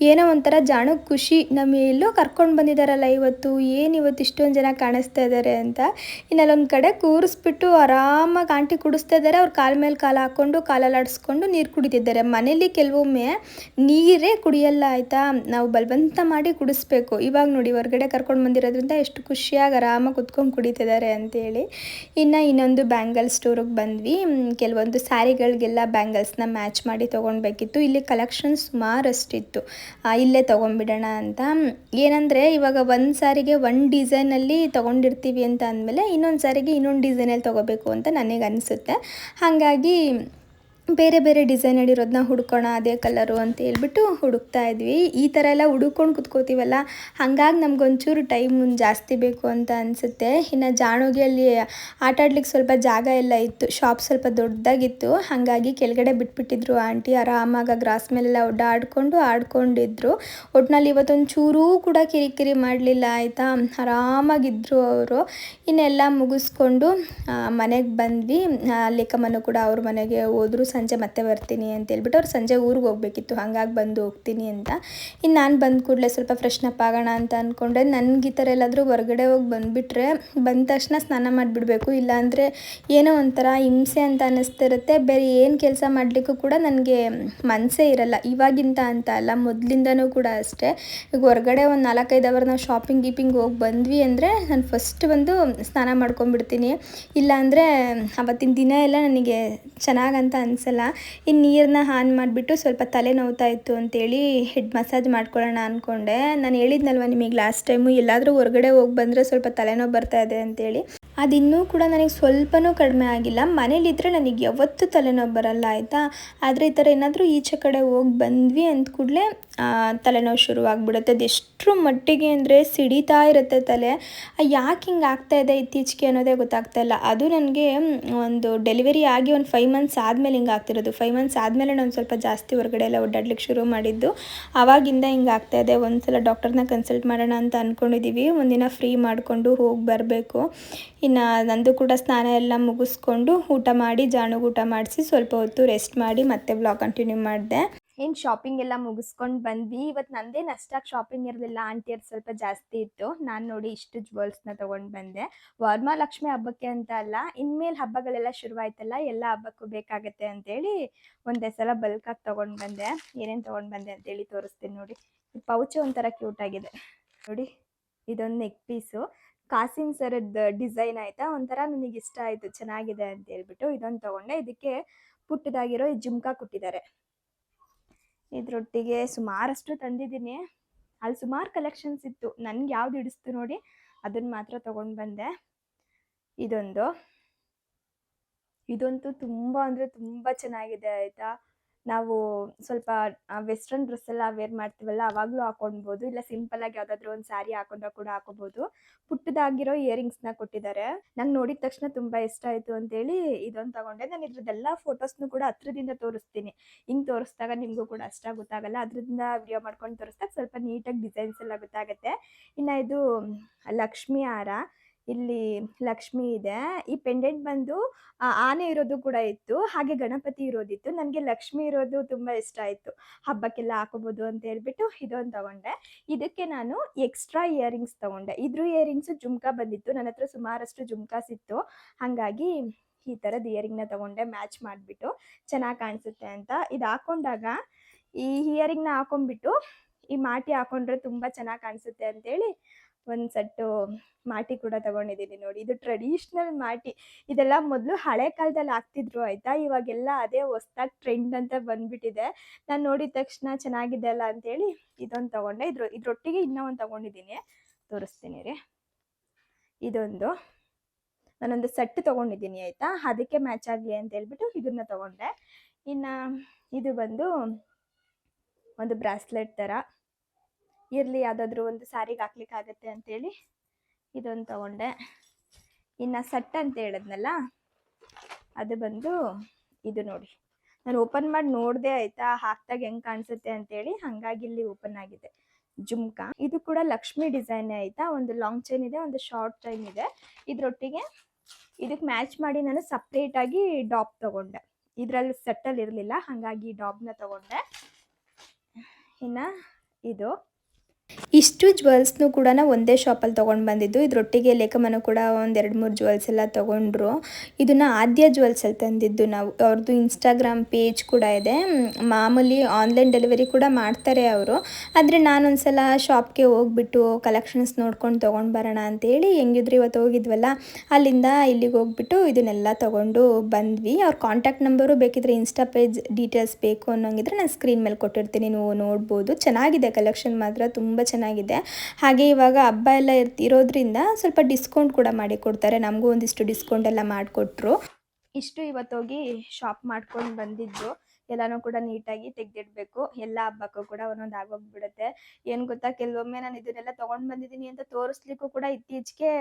ಏನೋ ಒಂಥರ ಜಾಣು ಖುಷಿ, ನಮ್ಮ ಎಲ್ಲೋ ಕರ್ಕೊಂಡು ಬಂದಿದ್ದಾರಲ್ಲ ಇವತ್ತು, ಏನು ಇವತ್ತು ಇಷ್ಟೊಂದು ಜನ ಕಾಣಿಸ್ತಾ ಇದ್ದಾರೆ ಅಂತ. ಇನ್ನಲ್ಲೊಂದು ಕಡೆ ಕೂರಿಸ್ಬಿಟ್ಟು ಆರಾಮಾಗಿ ಆಂಟಿ ಕುಡಿಸ್ತಾ ಇದ್ದಾರೆ. ಅವ್ರು ಕಾಲ ಮೇಲೆ ಕಾಲು ಹಾಕ್ಕೊಂಡು ಕಾಲಲ್ಲಿ ಆಡಿಸ್ಕೊಂಡು ನೀರು ಕುಡಿತಿದ್ದಾರೆ. ಮನೇಲಿ ಕೆಲವೊಮ್ಮೆ ನೀರೇ ಕುಡಿಯಲ್ಲ ಆಯಿತಾ, ನಾವು ಬಲವಂತ ಮಾಡಿ ಕುಡಿಸ್ಬೇಕು. ಇವಾಗ ನೋಡಿ ಹೊರಗಡೆ ಕರ್ಕೊಂಡು ಬಂದಿರೋದ್ರಿಂದ ಎಷ್ಟು ಖುಷಿಯಾಗಿ ಆರಾಮಾಗಿ ಕುತ್ಕೊಂಡು ಕುಡಿತಿದ್ದಾರೆ ಅಂತೇಳಿ. ಇನ್ನೊಂದು ಬ್ಯಾಂಗಲ್ ಸ್ಟೋರಿಗೆ ಬಂದ್ವಿ. ಕೆಲವೊಂದು ಸ್ಯಾರಿಗಳಿಗೆಲ್ಲ ಬ್ಯಾಂಗಲ್ಸ್ನ ಮ್ಯಾಚ್ ಮಾಡಿ ತೊಗೊಳ್ಬೇಕಿತ್ತು. ಇಲ್ಲಿ ಕಲೆಕ್ಷನ್ಸ್ ಸುಮಾರಷ್ಟಿತ್ತು, ಇಲ್ಲೇ ತೊಗೊಂಡ್ಬಿಡೋಣ ಅಂತ. ಏನಂದರೆ ಇವಾಗ ಒಂದು ಸಾರಿಗೆ ಒಂದು ಡಿಸೈನಲ್ಲಿ ತೊಗೊಂಡಿರ್ತೀವಿ ಅಂತ ಅಂದಮೇಲೆ ಇನ್ನೊಂದು ಸಾರಿಗೆ ಇನ್ನೊಂದು ಡಿಸೈನಲ್ಲಿ ತೊಗೋಬೇಕು ಅಂತ ನನಗೆ ಅನಿಸುತ್ತೆ. ಹಾಗಾಗಿ ಬೇರೆ ಬೇರೆ ಡಿಸೈನ್ ಹಿಡಿರೋದನ್ನ ಹುಡ್ಕೋಣ, ಅದೇ ಕಲರು ಅಂತ ಹೇಳ್ಬಿಟ್ಟು ಹುಡುಕ್ತಾ ಇದ್ವಿ. ಈ ಥರ ಎಲ್ಲ ಹುಡುಕೊಂಡು ಕುತ್ಕೋತೀವಲ್ಲ, ಹಾಗಾಗಿ ನಮಗೊಂಚೂರು ಟೈಮ್ ಜಾಸ್ತಿ ಬೇಕು ಅಂತ ಅನಿಸುತ್ತೆ. ಇನ್ನು ಜಾಣುಗೆ ಅಲ್ಲಿ ಆಟ ಆಡ್ಲಿಕ್ಕೆ ಸ್ವಲ್ಪ ಜಾಗ ಎಲ್ಲ ಇತ್ತು, ಶಾಪ್ ಸ್ವಲ್ಪ ದೊಡ್ಡದಾಗಿತ್ತು, ಹಾಗಾಗಿ ಕೆಳಗಡೆ ಬಿಟ್ಬಿಟ್ಟಿದ್ರು ಆಂಟಿ. ಆರಾಮಾಗ ಗ್ರಾಸ್ ಮೇಲೆಲ್ಲ ಆಡ್ಕೊಂಡಿದ್ರು. ಒಟ್ಟಿನಲ್ಲಿ ಇವತ್ತೊಂದು ಚೂರೂ ಕೂಡ ಕಿರಿಕಿರಿ ಮಾಡಲಿಲ್ಲ ಆಯಿತಾ, ಆರಾಮಾಗಿದ್ದರು ಅವರು. ಇನ್ನೆಲ್ಲ ಮುಗಿಸ್ಕೊಂಡು ಮನೆಗೆ ಬಂದ್ವಿ. ಲೇಖಮ್ಮನು ಕೂಡ ಅವ್ರ ಮನೆಗೆ ಹೋದ್ರು. ಸಂಜೆ ಮತ್ತೆ ಬರ್ತೀನಿ ಅಂತ ಹೇಳ್ಬಿಟ್ಟು, ಅವ್ರು ಸಂಜೆ ಊರಿಗೆ ಹೋಗಬೇಕಿತ್ತು, ಹಾಗಾಗಿ ಬಂದು ಹೋಗ್ತೀನಿ ಅಂತ. ಇನ್ನು ನಾನು ಬಂದ ಕೂಡಲೇ ಸ್ವಲ್ಪ ಫ್ರೆಶ್ನಪ್ ಆಗೋಣ ಅಂತ ಅಂದ್ಕೊಂಡೆ. ನನಗೆ ಈ ಥರ ಎಲ್ಲಾದರೂ ಹೊರಗಡೆ ಹೋಗಿ ಬಂದುಬಿಟ್ರೆ ಬಂದ ತಕ್ಷಣ ಸ್ನಾನ ಮಾಡಿಬಿಡ್ಬೇಕು, ಇಲ್ಲಾಂದರೆ ಏನೋ ಒಂಥರ ಹಿಂಸೆ ಅಂತ ಅನ್ನಿಸ್ತಿರುತ್ತೆ. ಬೇರೆ ಏನು ಕೆಲಸ ಮಾಡಲಿಕ್ಕೂ ಕೂಡ ನನಗೆ ಮನಸ್ಸೇ ಇರಲ್ಲ. ಇವಾಗಿಂತ ಅಂತ ಅಲ್ಲ, ಮೊದಲಿಂದನೂ ಕೂಡ ಅಷ್ಟೇ. ಈಗ ಹೊರಗಡೆ ಒಂದು 4-5 ಅವರ್ ನಾವು ಶಾಪಿಂಗ್ ಹೋಗಿ ಬಂದ್ವಿ ಅಂದರೆ ನಾನು ಫಸ್ಟ್ ಬಂದು ಸ್ನಾನ ಮಾಡ್ಕೊಂಡ್ಬಿಡ್ತೀನಿ. ಇಲ್ಲಾಂದರೆ ಅವತ್ತಿನ ದಿನ ಎಲ್ಲ ನನಗೆ ಚೆನ್ನಾಗಂತ ಅನಿಸಲ್ಲ. ಇನ್ನು ನೀರನ್ನ ಆನ್ ಮಾಡಿಬಿಟ್ಟು ಸ್ವಲ್ಪ ತಲೆ ನೋವ್ತಾ ಇತ್ತು ಅಂತೇಳಿ ಹೆಡ್ ಮಸಾಜ್ ಮಾಡ್ಕೊಳ್ಳೋಣ ಅಂದ್ಕೊಂಡೆ. ನಾನು ಹೇಳಿದ್ನಲ್ವ ನಿಮಗೆ ಲಾಸ್ಟ್ ಟೈಮು, ಎಲ್ಲಾದರೂ ಹೊರಗಡೆ ಹೋಗಿ ಬಂದರೆ ಸ್ವಲ್ಪ ತಲೆನೋವು ಬರ್ತಾ ಇದೆ ಅಂತೇಳಿ. ಅದಿನ್ನೂ ಕೂಡ ನನಗೆ ಸ್ವಲ್ಪನೂ ಕಡಿಮೆ ಆಗಿಲ್ಲ. ಮನೇಲಿದ್ದರೆ ನನಗೆ ಯಾವತ್ತೂ ತಲೆನೋವು ಬರಲ್ಲ ಆಯಿತಾ. ಆದರೆ ಈ ಥರ ಏನಾದರೂ ಈಚೆ ಕಡೆ ಹೋಗಿ ಬಂದ್ವಿ ಅಂದ ಕೂಡಲೇ ತಲೆನೋವು ಶುರುವಾಗ್ಬಿಡುತ್ತೆ. ಅದೆಷ್ಟರ ಮಟ್ಟಿಗೆ ಅಂದರೆ ಸಿಡಿತಾ ಇರುತ್ತೆ ತಲೆ. ಯಾಕೆ ಹಿಂಗೆ ಆಗ್ತಾಯಿದೆ ಇತ್ತೀಚೆಗೆ ಅನ್ನೋದೇ ಗೊತ್ತಾಗ್ತಾಯಿಲ್ಲ. ಅದು ನನಗೆ ಒಂದು ಡೆಲಿವರಿ ಆಗಿ ಒಂದು 5 ಮಂತ್ಸ್ ಆದಮೇಲೆ ಹಿಂಗೆ ಆಗ್ತಿರೋದು. 5 ಮಂತ್ಸ್ ಆದಮೇಲೆ ನಾನು ಸ್ವಲ್ಪ ಜಾಸ್ತಿ ಹೊರಗಡೆ ಎಲ್ಲ ಓಡಾಡ್ಲಿಕ್ಕೆ ಶುರು ಮಾಡಿದ್ದು. ಆವಾಗಿಂದ ಹಿಂಗೆ ಆಗ್ತಾಯಿದೆ. ಒಂದು ಸಲ ಡಾಕ್ಟರ್ನ ಕನ್ಸಲ್ಟ್ ಮಾಡೋಣ ಅಂತ ಅಂದ್ಕೊಂಡಿದ್ದೀವಿ. ಒಂದಿನ ಫ್ರೀ ಮಾಡಿಕೊಂಡು ಹೋಗಿ ಬರಬೇಕು. ಇನ್ನು ನಂದು ಕೂಡ ಸ್ನಾನ ಎಲ್ಲ ಮುಗಿಸ್ಕೊಂಡು ಊಟ ಮಾಡಿ, ಜಾಣುಗೆ ಊಟ ಮಾಡಿಸಿ ಸ್ವಲ್ಪ ಹೊತ್ತು ರೆಸ್ಟ್ ಮಾಡಿ ಮತ್ತೆ ವ್ಲಾಗ್ ಕಂಟಿನ್ಯೂ ಮಾಡಿದೆ. ಏನು ಶಾಪಿಂಗ್ ಎಲ್ಲ ಮುಗಿಸ್ಕೊಂಡು ಬಂದ್ವಿ. ಇವತ್ತು ನಂದೇನು ಅಷ್ಟಾಗಿ ಶಾಪಿಂಗ್ ಇರಲಿಲ್ಲ, ಆಂಟಿಯರು ಸ್ವಲ್ಪ ಜಾಸ್ತಿ ಇತ್ತು. ನಾನು ನೋಡಿ ಇಷ್ಟು ಜ್ಯುವೆಲ್ಸ್ನ ತೊಗೊಂಡು ಬಂದೆ. ವರಮಹಾಲಕ್ಷ್ಮಿ ಹಬ್ಬಕ್ಕೆ ಅಂತ ಅಲ್ಲ, ಇನ್ಮೇಲೆ ಹಬ್ಬಗಳೆಲ್ಲ ಶುರುವಾಯ್ತಲ್ಲ, ಎಲ್ಲ ಹಬ್ಬಕ್ಕೂ ಬೇಕಾಗತ್ತೆ ಅಂತೇಳಿ ಒಂದೇ ಸಲ ಬಲ್ಕಾಗಿ ತೊಗೊಂಡು ಬಂದೆ. ಏನೇನು ತೊಗೊಂಡು ಬಂದೆ ಅಂತೇಳಿ ತೋರಿಸ್ತೀನಿ ನೋಡಿ. ಈ ಪೌಚ್ ಒಂಥರ ಕ್ಯೂಟಾಗಿದೆ ನೋಡಿ. ಇದೊಂದು ನೆಕ್ ಪೀಸು, ಕಾಸಿನ ಸರದ ಡಿಸೈನ್ ಆಯಿತಾ, ಒಂಥರ ನನಗೆ ಇಷ್ಟ ಆಯಿತು, ಚೆನ್ನಾಗಿದೆ ಅಂತ ಹೇಳ್ಬಿಟ್ಟು ಇದೊಂದು ತೊಗೊಂಡೆ. ಇದಕ್ಕೆ ಪುಟ್ಟದಾಗಿರೋ ಈ ಜುಮ್ಕಾ ಕೊಟ್ಟಿದ್ದಾರೆ. ಇದರೊಟ್ಟಿಗೆ ಸುಮಾರಷ್ಟು ತಂದಿದ್ದೀನಿ. ಅಲ್ಲಿ ಸುಮಾರು ಕಲೆಕ್ಷನ್ಸ್ ಇತ್ತು. ನನಗೆ ಯಾವ್ದು ಹಿಡಿಸ್ತು ನೋಡಿ ಅದನ್ನು ಮಾತ್ರ ತೊಗೊಂಡು ಬಂದೆ. ಇದಂತೂ ತುಂಬ ಅಂದರೆ ತುಂಬ ಚೆನ್ನಾಗಿದೆ ಆಯಿತಾ. ನಾವು ಸ್ವಲ್ಪ ವೆಸ್ಟರ್ನ್ ಡ್ರೆಸ್ ಎಲ್ಲ ವೇರ್ ಮಾಡ್ತೀವಲ್ಲ ಅವಾಗಲೂ ಹಾಕೊಳ್ಬೋದು, ಇಲ್ಲ ಸಿಂಪಲ್ ಆಗಿ ಯಾವುದಾದ್ರೂ ಒಂದು ಸ್ಯಾರಿ ಹಾಕೊಂಡ್ರೆ ಕೂಡ ಹಾಕೋಬಹುದು. ಪುಟ್ಟದಾಗಿರೋ ಇಯರಿಂಗ್ಸ್ನ ಕೊಟ್ಟಿದ್ದಾರೆ. ನಂಗೆ ನೋಡಿದ ತಕ್ಷಣ ತುಂಬಾ ಇಷ್ಟ ಆಯಿತು ಅಂತೇಳಿ ಇದೊಂದು ತಗೊಂಡೆ. ನಾನು ಇದ್ರದ್ದೆಲ್ಲ ಫೋಟೋಸ್ನು ಕೂಡ ಹತ್ರದಿಂದ ತೋರಿಸ್ತೀನಿ. ಹಿಂಗೆ ತೋರಿಸಿದಾಗ ನಿಮಗೂ ಕೂಡ ಅಷ್ಟ ಗೊತ್ತಾಗಲ್ಲ, ಅದರಿಂದ ವಿಡಿಯೋ ಮಾಡ್ಕೊಂಡು ತೋರಿಸಿದಾಗ ಸ್ವಲ್ಪ ನೀಟಾಗಿ ಡಿಸೈನ್ಸ್ ಎಲ್ಲ ಗೊತ್ತಾಗುತ್ತೆ. ಇನ್ನು ಇದು ಲಕ್ಷ್ಮಿ ಹಾರ, ಇಲ್ಲಿ ಲಕ್ಷ್ಮಿ ಇದೆ. ಈ ಪೆಂಡೆಂಟ್ ಬಂದು ಆನೆ ಇರೋದು ಕೂಡ ಇತ್ತು, ಹಾಗೆ ಗಣಪತಿ ಇರೋದಿತ್ತು. ನನಗೆ ಲಕ್ಷ್ಮಿ ಇರೋದು ತುಂಬ ಇಷ್ಟ ಆಯಿತು, ಹಬ್ಬಕ್ಕೆಲ್ಲ ಹಾಕೋಬೋದು ಅಂತ ಹೇಳ್ಬಿಟ್ಟು ಇದೊಂದು ತಗೊಂಡೆ. ಇದಕ್ಕೆ ನಾನು ಎಕ್ಸ್ಟ್ರಾ ಇಯರಿಂಗ್ಸ್ ತಗೊಂಡೆ. ಇದ್ರ ಇಯರಿಂಗ್ಸು ಜುಮ್ಕಾ ಬಂದಿತ್ತು, ನನ್ನ ಹತ್ರ ಸುಮಾರಷ್ಟು ಜುಮ್ಕಾಸ್ ಇತ್ತು, ಹಾಗಾಗಿ ಈ ಥರದ್ದು ಇಯರಿಂಗ್ನ ತಗೊಂಡೆ ಮ್ಯಾಚ್ ಮಾಡಿಬಿಟ್ಟು ಚೆನ್ನಾಗಿ ಕಾಣಿಸುತ್ತೆ ಅಂತ. ಇದು ಹಾಕೊಂಡಾಗ ಈ ಇಯರಿಂಗ್ನ ಹಾಕೊಂಡ್ಬಿಟ್ಟು ಈ ಮಾಟಿ ಹಾಕೊಂಡ್ರೆ ತುಂಬ ಚೆನ್ನಾಗಿ ಕಾಣಿಸುತ್ತೆ ಅಂತೇಳಿ ಒಂದು ಸೆಟ್ಟು ಮಾಟಿ ಕೂಡ ತಗೊಂಡಿದ್ದೀನಿ. ನೋಡಿ, ಇದು ಟ್ರೆಡಿಷ್ನಲ್ ಮಾಟಿ. ಇದೆಲ್ಲ ಮೊದಲು ಹಳೆ ಕಾಲದಲ್ಲಿ ಹಾಕ್ತಿದ್ರು ಆಯಿತಾ, ಇವಾಗೆಲ್ಲ ಅದೇ ಹೊಸ್ದಾಗಿ ಟ್ರೆಂಡ್ ಅಂತ ಬಂದ್ಬಿಟ್ಟಿದೆ. ನಾನು ನೋಡಿದ ತಕ್ಷಣ ಚೆನ್ನಾಗಿದೆ ಅಲ್ಲ ಅಂತೇಳಿ ಇದೊಂದು ತಗೊಂಡೆ. ಇದ್ರೊಟ್ಟಿಗೆ ಇನ್ನೂ ಒಂದು ತಗೊಂಡಿದ್ದೀನಿ, ತೋರಿಸ್ತೀನಿ ರೀ. ಇದೊಂದು ನಾನೊಂದು ಸೆಟ್ ತೊಗೊಂಡಿದ್ದೀನಿ ಆಯಿತಾ, ಅದಕ್ಕೆ ಮ್ಯಾಚ್ ಆಗಲಿ ಅಂತ ಹೇಳ್ಬಿಟ್ಟು ಇದನ್ನ ತಗೊಂಡೆ. ಇನ್ನು ಇದು ಬಂದು ಒಂದು ಬ್ರಾಸ್ಲೆಟ್ ಥರ ಇರಲಿ, ಯಾವುದಾದ್ರೂ ಒಂದು ಸ್ಯಾರಿಗೆ ಹಾಕ್ಲಿಕ್ಕಾಗತ್ತೆ ಅಂತೇಳಿ ಇದೊಂದು ತಗೊಂಡೆ. ಇನ್ನು ಸೆಟ್ ಅಂತ ಹೇಳಿದ್ನಲ್ಲ, ಅದು ಬಂದು ಇದು ನೋಡಿ, ನಾನು ಓಪನ್ ಮಾಡಿ ನೋಡಿದೆ ಆಯಿತಾ, ಹಾಕ್ದಾಗ ಹೆಂಗೆ ಕಾಣಿಸುತ್ತೆ ಅಂತೇಳಿ, ಹಾಗಾಗಿ ಇಲ್ಲಿ ಓಪನ್ ಆಗಿದೆ. ಜುಮ್ಕಾ ಇದು ಕೂಡ ಲಕ್ಷ್ಮಿ ಡಿಸೈನ್ ಆಯಿತಾ, ಒಂದು ಲಾಂಗ್ ಚೈನ್ ಇದೆ, ಒಂದು ಶಾರ್ಟ್ ಚೈನ್ ಇದೆ. ಇದರೊಟ್ಟಿಗೆ ಇದಕ್ಕೆ ಮ್ಯಾಚ್ ಮಾಡಿ ನಾನು ಸಪ್ರೇಟಾಗಿ ಡಾಪ್ ತಗೊಂಡೆ. ಇದರಲ್ಲಿ ಸೆಟ್ಟಲ್ಲಿ ಇರಲಿಲ್ಲ, ಹಾಗಾಗಿ ಡಾಬ್ನ ತಗೊಂಡೆ. ಇನ್ನು ಇದು ಇಷ್ಟು ಜ್ಯುವೆಲ್ಸ್ನು ಕೂಡ ಒಂದೇ ಶಾಪಲ್ಲಿ ತೊಗೊಂಡು ಬಂದಿದ್ದು. ಇದರೊಟ್ಟಿಗೆ ಲೇಖಮನು ಕೂಡ ಒಂದು 2-3 ಜ್ಯುವೆಲ್ಸ್ ಎಲ್ಲ ತೊಗೊಂಡ್ರು. ಇದನ್ನು ಆದ್ಯ ಜ್ಯುವೆಲ್ಸಲ್ಲಿ ತಂದಿದ್ದು ನಾವು. ಅವ್ರದ್ದು ಇನ್ಸ್ಟಾಗ್ರಾಮ್ ಪೇಜ್ ಕೂಡ ಇದೆ, ಮಾಮೂಲಿ ಆನ್ಲೈನ್ ಡೆಲಿವರಿ ಕೂಡ ಮಾಡ್ತಾರೆ ಅವರು. ಆದರೆ ನಾನೊಂದು ಸಲ ಶಾಪ್ಗೆ ಹೋಗ್ಬಿಟ್ಟು ಕಲೆಕ್ಷನ್ಸ್ ನೋಡ್ಕೊಂಡು ತೊಗೊಂಡು ಬರೋಣ ಅಂತೇಳಿ, ಹೆಂಗಿದ್ರು ಇವತ್ತು ಹೋಗಿದ್ವಲ್ಲ, ಅಲ್ಲಿಂದ ಇಲ್ಲಿಗೆ ಹೋಗ್ಬಿಟ್ಟು ಇದನ್ನೆಲ್ಲ ತೊಗೊಂಡು ಬಂದ್ವಿ. ಅವ್ರ ಕಾಂಟ್ಯಾಕ್ಟ್ ನಂಬರು ಬೇಕಿದ್ರೆ ಇನ್ಸ್ಟಾ ಪೇಜ್ ಡೀಟೇಲ್ಸ್ ಬೇಕು ಅನ್ನೋಂಗಿದ್ರೆ ನಾನು ಸ್ಕ್ರೀನ್ ಮೇಲೆ ಕೊಟ್ಟಿರ್ತೀನಿ, ನೀವು ನೋಡ್ಬೋದು. ಚೆನ್ನಾಗಿದೆ ಕಲೆಕ್ಷನ್ ಮಾತ್ರ, ತುಂಬ ಚೆನ್ನಾಗಿದೆ. ಹಾಗೆ ಇವಾಗ ಹಬ್ಬ ಎಲ್ಲ ಇರೋದ್ರಿಂದ ಸ್ವಲ್ಪ ಡಿಸ್ಕೌಂಟ್ ಕೂಡ ಮಾಡಿ ಕೊಡ್ತಾರೆ. ನಮಗೂ ಒಂದಿಷ್ಟು ಡಿಸ್ಕೌಂಟ್ ಎಲ್ಲ ಮಾಡಿಕೊಟ್ರು. ಇಷ್ಟು ಇವತ್ತೋಗಿ ಶಾಪ್ ಮಾಡ್ಕೊಂಡು ಬಂದಿದ್ದು ಎಲ್ಲನೂ ಕೂಡ ನೀಟಾಗಿ ತೆಗೆದಿಡಬೇಕು. ಎಲ್ಲ ಹಬ್ಬಕ್ಕೂ ಕೂಡ ಒಂದೊಂದು ಆಗೋಗ್ಬಿಡುತ್ತೆ. ಏನು ಗೊತ್ತಾ, ಕೆಲವೊಮ್ಮೆ ನಾನು ಇದನ್ನೆಲ್ಲ ತೊಗೊಂಡು ಬಂದಿದ್ದೀನಿ ಅಂತ ತೋರಿಸ್ಲಿಕ್ಕೂ ಕೂಡ ಇತ್ತೀಚೆಗೆ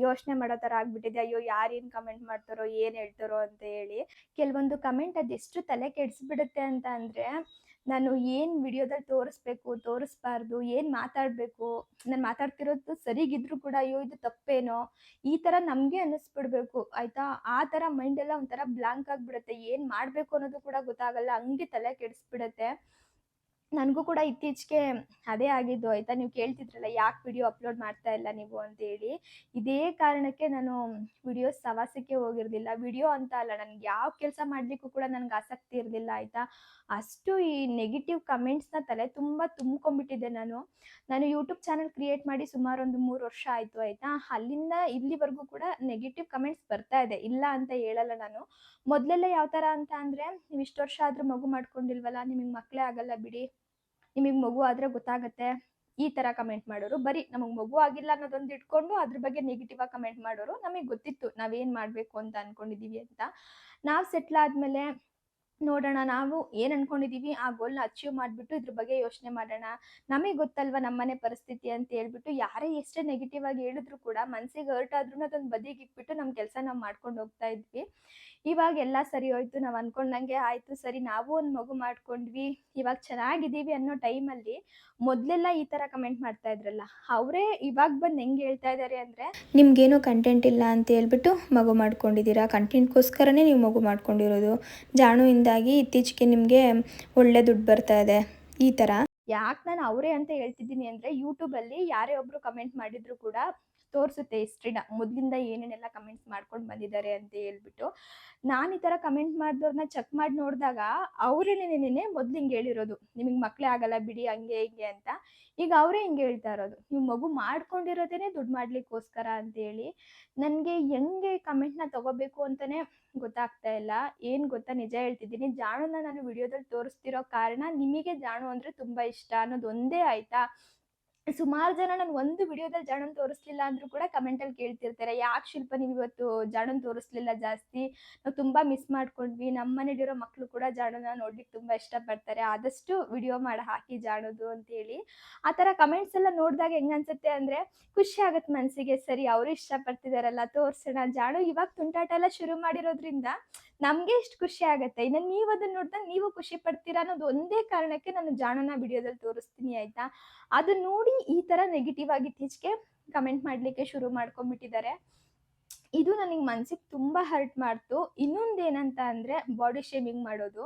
ಯೋಚನೆ ಮಾಡೋ ಥರ ಆಗಿಬಿಟ್ಟಿದೆ. ಅಯ್ಯೋ, ಯಾರೇನು ಕಮೆಂಟ್ ಮಾಡ್ತಾರೋ, ಏನು ಹೇಳ್ತಾರೋ ಅಂತ ಹೇಳಿ. ಕೆಲವೊಂದು ಕಮೆಂಟ್ ಅದೆಷ್ಟು ತಲೆ ಕೆಡಿಸ್ಬಿಡುತ್ತೆ ಅಂತ ಅಂದರೆ, ನಾನು ಏನು ವಿಡಿಯೋದಲ್ಲಿ ತೋರಿಸ್ಬಾರ್ದು, ಏನು ಮಾತಾಡಬೇಕು, ನಾನು ಮಾತಾಡ್ತಿರೋದು ಸರಿಗಿದ್ರು ಕೂಡ ಅಯ್ಯೋ ಇದು ತಪ್ಪೇನೋ, ಈ ಥರ ನಮಗೆ ಅನ್ನಿಸ್ಬಿಡ್ಬೇಕು ಆಯಿತಾ. ಆ ಥರ ಮೈಂಡೆಲ್ಲ ಒಂಥರ ಬ್ಲ್ಯಾಂಕ್ ಆಗಿಬಿಡುತ್ತೆ, ಏನು ಮಾಡಬೇಕು ಅನ್ನೋದು ಕೂಡ ಗೊತ್ತಾಗಲ್ಲ, ಹಂಗೆ ತಲೆ ಕೆಡಿಸ್ಬಿಡುತ್ತೆ. ನನಗೂ ಕೂಡ ಇತ್ತೀಚೆಗೆ ಅದೇ ಆಗಿದ್ದು ಆಯಿತಾ. ನೀವು ಕೇಳ್ತಿದ್ರಲ್ಲ, ಯಾಕೆ ವಿಡಿಯೋ ಅಪ್ಲೋಡ್ ಮಾಡ್ತಾ ಇಲ್ಲ ನೀವು ಅಂತೇಳಿ, ಇದೇ ಕಾರಣಕ್ಕೆ ನಾನು ವಿಡಿಯೋಸ್ ಸವಾಸಕ್ಕೆ ಹೋಗಿರಲಿಲ್ಲ. ವಿಡಿಯೋ ಅಂತ ಅಲ್ಲ, ನನಗೆ ಯಾವ ಕೆಲಸ ಮಾಡಲಿಕ್ಕೂ ಕೂಡ ನನಗೆ ಆಸಕ್ತಿ ಇರಲಿಲ್ಲ ಆಯಿತಾ. ಅಷ್ಟು ಈ ನೆಗೆಟಿವ್ ಕಮೆಂಟ್ಸ್ನ ತಲೆ ತುಂಬ ತುಂಬ್ಕೊಂಡ್ಬಿಟ್ಟಿದ್ದೆ ನಾನು ಯೂಟ್ಯೂಬ್ ಚಾನಲ್ ಕ್ರಿಯೇಟ್ ಮಾಡಿ ಸುಮಾರು ಒಂದು 3 ವರ್ಷ ಆಯಿತು ಆಯಿತಾ. ಅಲ್ಲಿಂದ ಇಲ್ಲಿವರೆಗೂ ಕೂಡ ನೆಗೆಟಿವ್ ಕಮೆಂಟ್ಸ್ ಬರ್ತಾ ಇದೆ, ಇಲ್ಲ ಅಂತ ಹೇಳಲ್ಲ ನಾನು. ಮೊದಲೆಲ್ಲ ಯಾವ ಥರ ಅಂತ ಅಂದರೆ, ನೀವು ಇಷ್ಟು ವರ್ಷ ಆದರೂ ಮಗು ಮಾಡ್ಕೊಂಡಿಲ್ವಲ್ಲ, ನಿಮಗೆ ಮಕ್ಕಳೇ ಆಗಲ್ಲ ಬಿಡಿ, ನಿಮಗೆ ಮಗು ಆದರೆ ಗೊತ್ತಾಗುತ್ತೆ, ಈ ಥರ ಕಮೆಂಟ್ ಮಾಡೋರು. ಬರೀ ನಮಗೆ ಮಗು ಆಗಿಲ್ಲ ಅನ್ನೋದೊಂದು ಇಟ್ಕೊಂಡು ಅದ್ರ ಬಗ್ಗೆ ನೆಗೆಟಿವ್ ಆಗಿ ಕಮೆಂಟ್ ಮಾಡೋರು. ನಮಗೆ ಗೊತ್ತಿತ್ತು ನಾವೇನು ಮಾಡಬೇಕು ಅಂತ ಅಂದ್ಕೊಂಡಿದ್ದೀವಿ ಅಂತ. ನಾವು ಸೆಟ್ಲ್ ಆದಮೇಲೆ ನೋಡೋಣ, ನಾವು ಏನು ಅಂದ್ಕೊಂಡಿದ್ದೀವಿ ಆ ಗೋಲ್ನ ಅಚೀವ್ ಮಾಡಿಬಿಟ್ಟು ಇದ್ರ ಬಗ್ಗೆ ಯೋಚನೆ ಮಾಡೋಣ. ನಮಗೆ ಗೊತ್ತಲ್ವ ನಮ್ಮನೆ ಪರಿಸ್ಥಿತಿ ಅಂತ ಹೇಳ್ಬಿಟ್ಟು, ಯಾರೇ ಎಷ್ಟೇ ನೆಗೆಟಿವ್ ಆಗಿ ಹೇಳಿದ್ರು ಕೂಡ ಮನಸ್ಸಿಗೆ ಹರ್ಟ್ ಆದ್ರೂ ಅದನ್ನು ಬದಿಗೆ ಇಟ್ಬಿಟ್ಟು ನಮ್ಮ ಕೆಲಸ ನಾವು ಮಾಡ್ಕೊಂಡು ಹೋಗ್ತಾ ಇದ್ವಿ. ಇವಾಗ ಎಲ್ಲ ಸರಿ ಹೋಯ್ತು, ನಾವು ಅಂದ್ಕೊಂಡಂಗೆ ಆಯಿತು, ಸರಿ ನಾವು ಒಂದು ಮಗು ಮಾಡ್ಕೊಂಡ್ವಿ, ಇವಾಗ ಚೆನ್ನಾಗಿದ್ದೀವಿ ಅನ್ನೋ ಟೈಮಲ್ಲಿ ಮೊದಲೆಲ್ಲ ಈ ಥರ ಕಮೆಂಟ್ ಮಾಡ್ತಾ ಇದ್ರಲ್ಲ, ಅವರೇ ಇವಾಗ ಬಂದು ಹೆಂಗೆ ಹೇಳ್ತಾ ಇದ್ದಾರೆ ಅಂದರೆ, ನಿಮಗೇನೋ ಕಂಟೆಂಟ್ ಇಲ್ಲ ಅಂತ ಹೇಳ್ಬಿಟ್ಟು ಮಗು ಮಾಡ್ಕೊಂಡಿದ್ದೀರಾ, ಕಂಟೆಂಟ್ಗೋಸ್ಕರನೇ ನೀವು ಮಗು ಮಾಡ್ಕೊಂಡಿರೋದು, ಜಾಣುವಿಂದಾಗಿ ಇತ್ತೀಚೆಗೆ ನಿಮಗೆ ಒಳ್ಳೆ ದುಡ್ಡು ಬರ್ತಾ ಇದೆ, ಈ ಥರ. ಯಾಕೆ ನಾನು ಅವರೇ ಅಂತ ಹೇಳ್ತಿದ್ದೀನಿ ಅಂದರೆ, ಯೂಟ್ಯೂಬಲ್ಲಿ ಯಾರೇ ಒಬ್ಬರು ಕಮೆಂಟ್ ಮಾಡಿದ್ರು ಕೂಡ ತೋರಿಸುತ್ತೆ ಹಿಸ್ಟ್ರಿನ, ಮೊದಲಿಂದ ಏನೇನೆಲ್ಲ ಕಮೆಂಟ್ಸ್ ಮಾಡ್ಕೊಂಡು ಬಂದಿದ್ದಾರೆ ಅಂತ ಹೇಳ್ಬಿಟ್ಟು. ನಾನು ಈ ಥರ ಕಮೆಂಟ್ ಮಾಡಿದವ್ರನ್ನ ಚೆಕ್ ಮಾಡಿ ನೋಡಿದಾಗ ಅವರೇನೇನೇನೆ ಮೊದಲು ಹಿಂಗೆ ಹೇಳಿರೋದು, ನಿಮಗೆ ಮಕ್ಕಳೇ ಆಗಲ್ಲ ಬಿಡಿ, ಹಂಗೆ ಹಿಂಗೆ ಅಂತ. ಈಗ ಅವರೇ ಹಿಂಗೆ ಹೇಳ್ತಾ ಇರೋದು, ನೀವು ಮಗು ಮಾಡ್ಕೊಂಡಿರೋದೇ ದುಡ್ಡು ಮಾಡಲಿಕ್ಕೋಸ್ಕರ ಅಂತೇಳಿ. ನನಗೆ ಹೆಂಗೆ ಕಮೆಂಟ್ನ ತೊಗೋಬೇಕು ಅಂತಲೇ ಗೊತ್ತಾಗ್ತಾ ಇಲ್ಲ. ಏನು ಗೊತ್ತಾ, ನಿಜ ಹೇಳ್ತಿದ್ದೀನಿ, ಜಾಣುನ ನಾನು ವಿಡಿಯೋದಲ್ಲಿ ತೋರಿಸ್ತಿರೋ ಕಾರಣ ನಿಮಗೆ ಜಾಣು ಅಂದರೆ ತುಂಬ ಇಷ್ಟ ಅನ್ನೋದು ಒಂದೇ ಆಯಿತಾ. ಸುಮಾರು ಜನ ನಾನು ಒಂದು ವಿಡಿಯೋದಲ್ಲಿ ಜಾಣನ್ ತೋರಿಸ್ಲಿಲ್ಲ ಅಂದ್ರೂ ಕೂಡ ಕಮೆಂಟಲ್ಲಿ ಕೇಳ್ತಿರ್ತಾರೆ, ಯಾಕೆ ಶಿಲ್ಪ ನೀವು ಇವತ್ತು ಜಾಣನ್ ತೋರಿಸ್ಲಿಲ್ಲ ಜಾಸ್ತಿ, ನಾವು ತುಂಬಾ ಮಿಸ್ ಮಾಡ್ಕೊಂಡ್ವಿ, ನಮ್ಮ ಮನೇಲಿರೋ ಮಕ್ಕಳು ಕೂಡ ಜಾಣನ ನೋಡ್ಲಿಕ್ಕೆ ತುಂಬಾ ಇಷ್ಟಪಡ್ತಾರೆ, ಆದಷ್ಟು ವಿಡಿಯೋ ಮಾಡಿ ಹಾಕಿ ಜಾಣದು ಅಂತೇಳಿ. ಆ ಥರ ಕಮೆಂಟ್ಸ್ ಎಲ್ಲ ನೋಡಿದಾಗ ಹೆಂಗ್ ಅನ್ಸುತ್ತೆ ಅಂದ್ರೆ ಖುಷಿ ಆಗತ್ತೆ ಮನಸ್ಸಿಗೆ, ಸರಿ ಅವರು ಇಷ್ಟಪಡ್ತಿದಾರಲ್ಲ ತೋರ್ಸೋಣ. ಜಾಣು ಇವಾಗ ತುಂಟಾಟ ಎಲ್ಲ ಶುರು ಮಾಡಿರೋದ್ರಿಂದ ನಮ್ಗೆ ಇಷ್ಟು ಖುಷಿ ಆಗತ್ತೆ, ಇನ್ನು ನೀವು ಅದನ್ನ ನೋಡಿದಾಗ ನೀವು ಖುಷಿ ಪಡ್ತೀರಾ ಅನ್ನೋದು ಒಂದೇ ಕಾರಣಕ್ಕೆ ನಾನು ಜಾಣನ ವಿಡಿಯೋದಲ್ಲಿ ತೋರಿಸ್ತೀನಿ ಆಯ್ತಾ. ಅದು ನೋಡಿ ಈ ತರ ನೆಗೆಟಿವ್ ಆಗಿ ಇತ್ತೀಚೆಗೆ ಕಮೆಂಟ್ ಮಾಡ್ಲಿಕ್ಕೆ ಶುರು ಮಾಡ್ಕೊಂಡ್ಬಿಟ್ಟಿದ್ದಾರೆ. ಇದು ನನಗೆ ಮನ್ಸಿಗೆ ತುಂಬಾ ಹರ್ಟ್ ಮಾಡ್ತು. ಇನ್ನೊಂದೇನಂತ ಅಂದ್ರೆ ಬಾಡಿ ಶೇಮಿಂಗ್ ಮಾಡೋದು.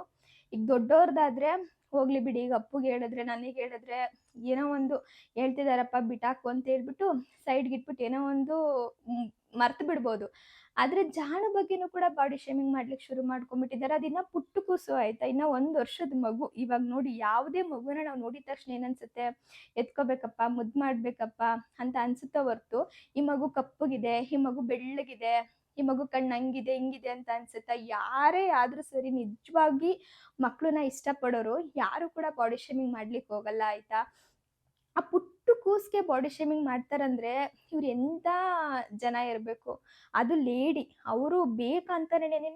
ಈಗ ದೊಡ್ಡವ್ರದಾದ್ರೆ ಹೋಗ್ಲಿ ಬಿಡಿ, ಈಗ ಅಪ್ಪುಗೆ ಹೇಳಿದ್ರೆ ನನಗೆ ಹೇಳಿದ್ರೆ ಏನೋ ಒಂದು ಹೇಳ್ತಿದಾರಪ್ಪ ಬಿಟಾಕು ಅಂತ ಹೇಳ್ಬಿಟ್ಟು ಸೈಡ್ಗೆ ಇಟ್ಬಿಟ್ಟು ಏನೋ ಒಂದು ಮರ್ತು ಬಿಡ್ಬೋದು. ಆದ್ರೆ ಜಾಣ ಬಗ್ಗೆನೂ ಕೂಡ ಬಾಡಿ ಶೇಮಿಂಗ್ ಮಾಡ್ಲಿಕ್ಕೆ ಶುರು ಮಾಡ್ಕೊಂಡ್ಬಿಟ್ಟಿದ್ದಾರೆ. ಅದಿನ್ನ ಪುಟ್ಟು ಕೂಸು ಆಯ್ತಾ, ಇನ್ನ 1 ವರ್ಷದ ಮಗು. ಇವಾಗ ನೋಡಿ, ಯಾವುದೇ ಮಗುನ ನಾವು ನೋಡಿದ ತಕ್ಷಣ ಏನನ್ಸುತ್ತೆ, ಎತ್ಕೋಬೇಕಪ್ಪ, ಮುದ್ದು ಮಾಡ್ಬೇಕಪ್ಪ ಅಂತ ಅನ್ಸುತ್ತೆ ಹೊರ್ತು ಈ ಮಗು ಕಪ್ಪಗಿದೆ, ಈ ಮಗು ಬೆಳ್ಳಗಿದೆ, ಈ ಮಗು ಕಣ್ಣು ಹಂಗಿದೆ ಹಿಂಗಿದೆ ಅಂತ ಅನ್ಸುತ್ತೆ. ಯಾರೇ ಆದ್ರೂ ಸರಿ, ನಿಜವಾಗಿ ಮಕ್ಕಳನ್ನ ಇಷ್ಟಪಡೋರು ಯಾರು ಕೂಡ ಬಾಡಿ ಶೇಮಿಂಗ್ ಮಾಡ್ಲಿಕ್ಕೆ ಹೋಗಲ್ಲ ಆಯ್ತಾ. ಆ ಪುಟ್ಟು ಕೂಸ್ಗೆ ಬಾಡಿ ಶೇಮಿಂಗ್ ಮಾಡ್ತಾರಂದ್ರೆ ಇವ್ರು ಎಂತ ಜನ ಇರಬೇಕು. ಅದು ಲೇಡಿ, ಅವರು ಬೇಕಂತಾನೇನೆ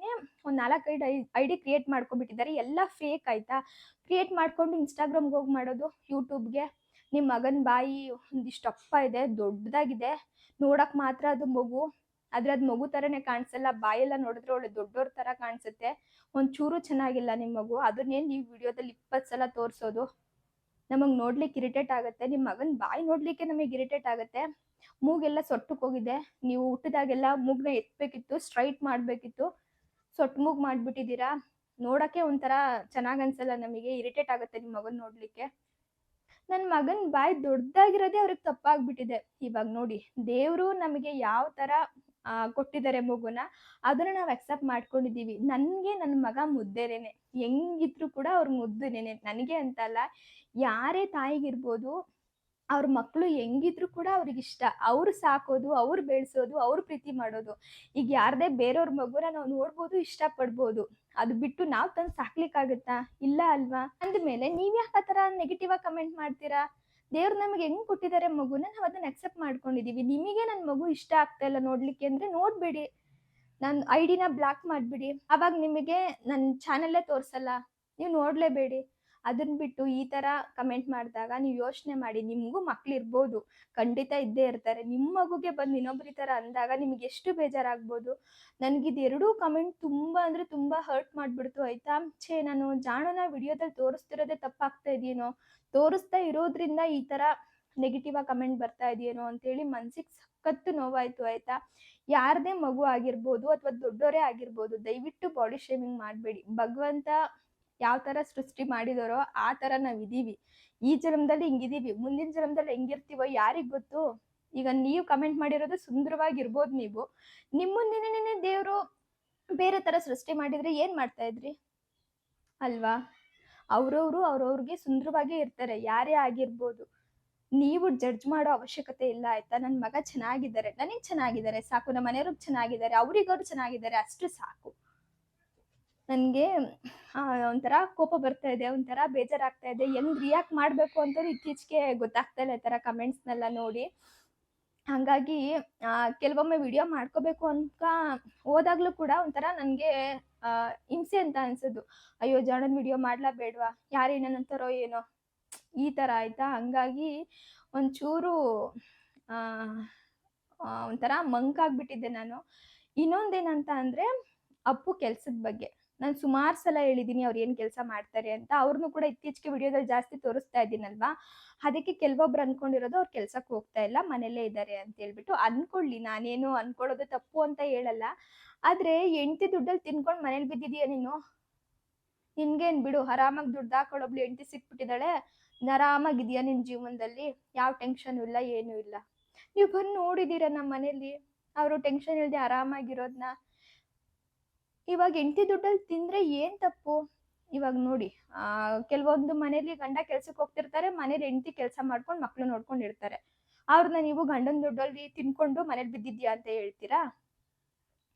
ಒಂದು 4-5 ಐಡಿ ಕ್ರಿಯೇಟ್ ಮಾಡ್ಕೊಂಡ್ಬಿಟ್ಟಿದ್ದಾರೆ, ಎಲ್ಲ ಫೇಕ್ ಆಯ್ತಾ. ಕ್ರಿಯೇಟ್ ಮಾಡ್ಕೊಂಡು ಇನ್ಸ್ಟಾಗ್ರಾಮ್ಗೆ ಹೋಗಿ ಮಾಡೋದು, ಯೂಟ್ಯೂಬ್ಗೆ ನಿಮ್ಮ ಮಗನ ಬಾಯಿ ಒಂದಿಷ್ಟು ಅಪ್ಪ ಇದೆ, ದೊಡ್ಡದಾಗಿದೆ, ನೋಡಕ್ ಮಾತ್ರ ಅದು ಮಗು, ಆದ್ರೆ ಅದು ಮಗು ತರನೇ ಕಾಣಿಸಲ್ಲ, ಬಾಯೆಲ್ಲ ನೋಡಿದ್ರೆ ಒಳ್ಳೆ ದೊಡ್ಡೋರ್ ತರ ಕಾಣಿಸುತ್ತೆ, ಒಂಚೂರು ಚೆನ್ನಾಗಿಲ್ಲ ನಿಮ್ಮ ಮಗು. ಅದನ್ನೇನು ನೀವು ವಿಡಿಯೋದಲ್ಲಿ 20 ಸಲ ತೋರಿಸೋದು, ನಮಗ್ ನೋಡ್ಲಿಕ್ಕೆ ಇರಿಟೇಟ್ ಆಗುತ್ತೆ. ನಿಮ್ಮ ಮಗನ್ ಬಾಯಿ ನೋಡ್ಲಿಕ್ಕೆ ನಮಗೆ ಇರಿಟೇಟ್ ಆಗುತ್ತೆ. ಮೂಗೆಲ್ಲ ಸೊಟ್ಟಕ್ಕೆ ಹೋಗಿದೆ, ನೀವು ಹುಟ್ಟಿದಾಗೆಲ್ಲ ಮೂಗ್ನ ಎತ್ಬೇಕಿತ್ತು, ಸ್ಟ್ರೈಟ್ ಮಾಡ್ಬೇಕಿತ್ತು, ಸೊಟ್ಟು ಮೂಗ್ ಮಾಡ್ಬಿಟ್ಟಿದ್ದೀರಾ, ನೋಡಕ್ಕೆ ಒಂಥರ ಚೆನ್ನಾಗ್ ಅನ್ಸಲ್ಲ, ನಮಗೆ ಇರಿಟೇಟ್ ಆಗುತ್ತೆ ನಿಮ್ಮ ಮಗನ್ ನೋಡ್ಲಿಕ್ಕೆ. ನನ್ನ ಮಗನ್ ಬಾಯಿ ದೊಡ್ಡದಾಗಿರೋದೇ ಅವ್ರಿಗೆ ತಪ್ಪಾಗ್ಬಿಟ್ಟಿದೆ. ಇವಾಗ ನೋಡಿ, ದೇವ್ರು ನಮಗೆ ಯಾವ ತರ ಕೊಟ್ಟಿದ್ದಾರೆ ಮಗುನ, ಅದನ್ನ ನಾವು ಅಕ್ಸೆಪ್ಟ್ ಮಾಡ್ಕೊಂಡಿದೀವಿ. ನನ್ಗೆ ನನ್ನ ಮಗ ಮುದ್ದೇನೇನೆ, ಹೆಂಗಿದ್ರು ಕೂಡ ಅವ್ರ ಮುದ್ದೇನೇನೆ, ನನಗೆ ಅಂತಲ್ಲ, ಯಾರೇ ತಾಯಿಗಿರ್ಬೋದು, ಅವ್ರ ಮಕ್ಕಳು ಹೆಂಗಿದ್ರು ಕೂಡ ಅವ್ರಿಗೆ ಇಷ್ಟ, ಅವ್ರು ಸಾಕೋದು, ಅವ್ರು ಬೆಳೆಸೋದು, ಅವ್ರು ಪ್ರೀತಿ ಮಾಡೋದು. ಈಗ ಯಾರದೇ ಬೇರೆಯವ್ರ ಮಗುನ ನಾವು ನೋಡ್ಬೋದು, ಇಷ್ಟಪಡ್ಬೋದು, ಅದು ಬಿಟ್ಟು ನಾವ್ ತಂದು ಸಾಕ್ಲಿಕ್ಕಾಗತ್ತಾ? ಇಲ್ಲ ಅಲ್ವಾ. ಅಂದ್ಮೇಲೆ ನೀವ್ ಯಾಕೆ ಆ ತರ ನೆಗೆಟಿವ್ ಆಗಿ ಕಮೆಂಟ್ ಮಾಡ್ತೀರಾ? ದೇವ್ರು ನಮಗೆ ಹೆಂಗ್ ಕೊಟ್ಟಿದ್ದಾರೆ ಮಗುನ, ನಾವ್ ಅದನ್ನ ಅಕ್ಸೆಪ್ಟ್ ಮಾಡ್ಕೊಂಡಿದೀವಿ. ನಿಮಗೆ ನನ್ ಮಗು ಇಷ್ಟ ಆಗ್ತಾ ಇಲ್ಲ ನೋಡ್ಲಿಕ್ಕೆ ಅಂದ್ರೆ ನೋಡ್ಬೇಡಿ, ನನ್ ಐಡಿನ ಬ್ಲಾಕ್ ಮಾಡ್ಬಿಡಿ, ಅವಾಗ ನಿಮಗೆ ನನ್ ಚಾನೆಲ್ಲೇ ತೋರ್ಸಲ್ಲ, ನೀವು ನೋಡ್ಲೇಬೇಡಿ. ಅದನ್ನ ಬಿಟ್ಟು ಈ ತರ ಕಮೆಂಟ್ ಮಾಡಿದಾಗ ನೀವು ಯೋಚನೆ ಮಾಡಿ, ನಿಮ್ಗೂ ಮಕ್ಳಿರ್ಬೋದು, ಖಂಡಿತ ಇದ್ದೇ ಇರ್ತಾರೆ, ನಿಮ್ಮ ಮಗುಗೆ ಬಂದು ಇನ್ನೊಬ್ರ ತರ ಅಂದಾಗ ನಿಮ್ಗೆ ಎಷ್ಟು ಬೇಜಾರಾಗ್ಬೋದು. ನನ್ಗಿದೆರಡೂ ಕಮೆಂಟ್ ತುಂಬಾ ಅಂದ್ರೆ ತುಂಬಾ ಹರ್ಟ್ ಮಾಡ್ಬಿಡ್ತು ಆಯ್ತಾ. ನಾನು ಜಾಣನ ವಿಡಿಯೋದಲ್ಲಿ ತೋರಿಸ್ತಿರೋದೇ ತಪ್ಪಾಗ್ತಾ ಇದೆಯೇನೋ, ತೋರಿಸ್ತಾ ಇರೋದ್ರಿಂದ ಈ ತರ ನೆಗೆಟಿವ್ ಆಗಿ ಕಮೆಂಟ್ ಬರ್ತಾ ಇದೆಯೇನೋ ಅಂತೇಳಿ ಮನ್ಸಿಗೆ ಸಖತ್ತು ನೋವಾಯ್ತು ಆಯ್ತಾ. ಯಾರದೇ ಮಗು ಆಗಿರ್ಬೋದು ಅಥವಾ ದೊಡ್ಡವರೇ ಆಗಿರ್ಬೋದು, ದಯವಿಟ್ಟು ಬಾಡಿ ಶೇಮಿಂಗ್ ಮಾಡಬೇಡಿ. ಭಗವಂತ ಯಾವ ತರ ಸೃಷ್ಟಿ ಮಾಡಿದಾರೋ ಆ ತರ ನಾವಿದೀವಿ, ಈ ಜನ್ಮದಲ್ಲಿ ಹಿಂಗಿದೀವಿ, ಮುಂದಿನ ಜನ್ಮದಲ್ಲಿ ಹೆಂಗಿರ್ತೀವೋ ಯಾರಿಗ್ ಗೊತ್ತು. ಈಗ ನೀವು ಕಮೆಂಟ್ ಮಾಡಿರೋದು ಸುಂದರವಾಗಿರ್ಬೋದು, ನೀವು ನಿಮ್ಮ ಮುಂದಿನ ದೇವ್ರು ಬೇರೆ ತರ ಸೃಷ್ಟಿ ಮಾಡಿದ್ರೆ ಏನ್ ಮಾಡ್ತಾ ಇದ್ರಿ ಅಲ್ವಾ. ಅವ್ರವ್ರಿಗೆ ಸುಂದರವಾಗೇ ಇರ್ತಾರೆ, ಯಾರೇ ಆಗಿರ್ಬೋದು. ನೀವು ಜಡ್ಜ್ ಮಾಡೋ ಅವಶ್ಯಕತೆ ಇಲ್ಲ ಆಯ್ತಾ. ನನ್ನ ಮಗ ಚೆನ್ನಾಗಿದ್ದಾರೆ, ನನಗ್ ಚೆನ್ನಾಗಿದ್ದಾರೆ ಸಾಕು, ನಮ್ಮ ಮನೆಯವ್ರಿಗೆ ಚೆನ್ನಾಗಿದ್ದಾರೆ, ಅವ್ರಿಗವ್ರು ಚೆನ್ನಾಗಿದ್ದಾರೆ, ಅಷ್ಟು ಸಾಕು. ನನ್ಗೆ ಒಂಥರ ಕೋಪ ಬರ್ತಾ ಇದೆ, ಒಂಥರ ಬೇಜಾರಾಗ್ತಾ ಇದೆ, ಹೆಂಗ್ ರಿಯಾಕ್ಟ್ ಮಾಡ್ಬೇಕು ಅಂತ ಇತ್ತೀಚೆಗೆ ಗೊತ್ತಾಗ್ತಾ ಇಲ್ಲ ಈ ತರ ಕಮೆಂಟ್ಸ್ನೆಲ್ಲ ನೋಡಿ. ಹಂಗಾಗಿ ಕೆಲವೊಮ್ಮೆ ವಿಡಿಯೋ ಮಾಡ್ಕೋಬೇಕು ಅಂತ ಹೋದಾಗ್ಲೂ ಕೂಡ ಒಂಥರ ನನ್ಗೆ ಹಿಂಸೆ ಅಂತ ಅನ್ಸೋದು. ಅಯ್ಯೋ ಜಾಣನ್ ವಿಡಿಯೋ ಮಾಡ್ಲಾ ಬೇಡ್ವಾ, ಯಾರು ಏನಂತಾರೋ ಏನೋ, ಈ ತರ ಆಯ್ತಾ. ಹಂಗಾಗಿ ಒಂಚೂರು ಒಂಥರ ಮಂಕಾಗ್ಬಿಟ್ಟಿದ್ದೆ ನಾನು. ಇನ್ನೊಂದೇನಂತ ಅಂದ್ರೆ ಅಪ್ಪು ಕೆಲ್ಸದ ಬಗ್ಗೆ ನಾನು ಸುಮಾರು ಸಲ ಹೇಳಿದೀನಿ, ಅವ್ರು ಏನ್ ಕೆಲಸ ಮಾಡ್ತಾರೆ ಅಂತ. ಅವ್ರನ್ನು ಕೂಡ ಇತ್ತೀಚೆಗೆ ವಿಡಿಯೋದಲ್ಲಿ ಜಾಸ್ತಿ ತೋರಿಸ್ತಾ ಇದ್ದೀನಲ್ವಾ, ಅದಕ್ಕೆ ಕೆಲವೊಬ್ರು ಅನ್ಕೊಂಡಿರೋದು ಅವ್ರು ಕೆಲ್ಸಕ್ಕೆ ಹೋಗ್ತಾ ಇಲ್ಲ, ಮನೇಲೇ ಇದ್ದಾರೆ ಅಂತ ಹೇಳ್ಬಿಟ್ಟು. ಅನ್ಕೊಳ್ಳಿ, ನಾನೇನು ಅನ್ಕೊಳ್ಳೋದು ತಪ್ಪು ಅಂತ ಹೇಳಲ್ಲ, ಆದ್ರೆ ಹೆಂಡತಿ ದುಡ್ಡಲ್ಲಿ ತಿನ್ಕೊಂಡು ಮನೇಲಿ ಬಿದ್ದಿದೀಯ ನೀನು, ನಿನ್ಗೇನ್ ಬಿಡು, ಆರಾಮಾಗಿ ದುಡ್ಡು ಹಾಕೊಳ್ಳೊಬ್ಳು ಹೆಂಡತಿ ಸಿಕ್ಬಿಟ್ಟಿದ್ದಾಳೆ, ಆರಾಮಾಗಿದೆಯಾ ನಿನ್ ಜೀವನದಲ್ಲಿ, ಯಾವ ಟೆನ್ಷನ್ ಇಲ್ಲ ಏನು ಇಲ್ಲ. ನೀವು ಬಂದು ನೋಡಿದೀರ ನಮ್ಮ ಮನೇಲಿ ಅವರು ಟೆನ್ಷನ್ ಇಲ್ಲದೆ ಆರಾಮಾಗಿರೋದ್ನ. ಇವಾಗ ಹೆಂಡತಿ ದುಡ್ಡಲ್ಲಿ ತಿಂದ್ರೆ ಏನ್ ತಪ್ಪು? ಇವಾಗ ನೋಡಿ, ಕೆಲವೊಂದು ಮನೇಲಿ ಗಂಡ ಕೆಲ್ಸಕ್ಕೆ ಹೋಗ್ತಿರ್ತಾರೆ, ಮನೇಲಿ ಹೆಂಡತಿ ಕೆಲಸ ಮಾಡ್ಕೊಂಡು ಮಕ್ಳು ನೋಡ್ಕೊಂಡಿರ್ತಾರೆ, ಅವ್ರನ್ನ ನೀವು ಗಂಡನ ದುಡ್ಡಲ್ಲಿ ತಿನ್ಕೊಂಡು ಮನೇಲಿ ಬಿದ್ದಿದ್ಯಾ ಅಂತ ಹೇಳ್ತೀರಾ?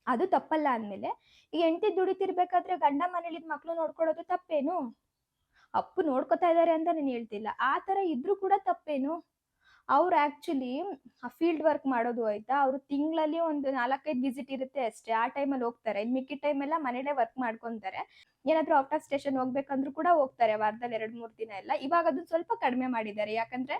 ಅದು ತಪ್ಪಲ್ಲ. ಅಂದ್ಮೇಲೆ ಈಗ ಹೆಂಡತಿ ದುಡಿತಿರ್ಬೇಕಾದ್ರೆ ಗಂಡ ಮನೇಲಿ ಮಕ್ಳು ನೋಡ್ಕೊಳ್ಳೋದು ತಪ್ಪೇನು? ಅಪ್ಪು ನೋಡ್ಕೊತಾ ಇದಾರೆ ಅಂತ ನಾನು ಹೇಳ್ತಿಲ್ಲ, ಆ ತರ ಇದ್ರು ಕೂಡ ತಪ್ಪೇನು? ಅವ್ರು ಆ್ಯಕ್ಚುಲಿ ಫೀಲ್ಡ್ ವರ್ಕ್ ಮಾಡೋದು ಆಯ್ತಾ, ಅವರು ತಿಂಗಳಲ್ಲಿ ಒಂದು 4-5 ವಿಸಿಟ್ ಇರುತ್ತೆ ಅಷ್ಟೇ. ಆ ಟೈಮಲ್ಲಿ ಹೋಗ್ತಾರೆ. ಇನ್ನು ಮಿಕ್ಕಿದ ಟೈಮೆಲ್ಲ ಮನೇಲೇ ವರ್ಕ್ ಮಾಡ್ಕೊತಾರೆ. ಏನಾದರೂ ಔಟ್ ಆಫ್ ಸ್ಟೇಷನ್ ಹೋಗ್ಬೇಕಂದ್ರೂ ಕೂಡ ಹೋಗ್ತಾರೆ ವಾರದಲ್ಲಿ 2-3 ದಿನ ಎಲ್ಲ. ಇವಾಗ ಅದನ್ನ ಸ್ವಲ್ಪ ಕಡಿಮೆ ಮಾಡಿದ್ದಾರೆ. ಯಾಕಂದ್ರೆ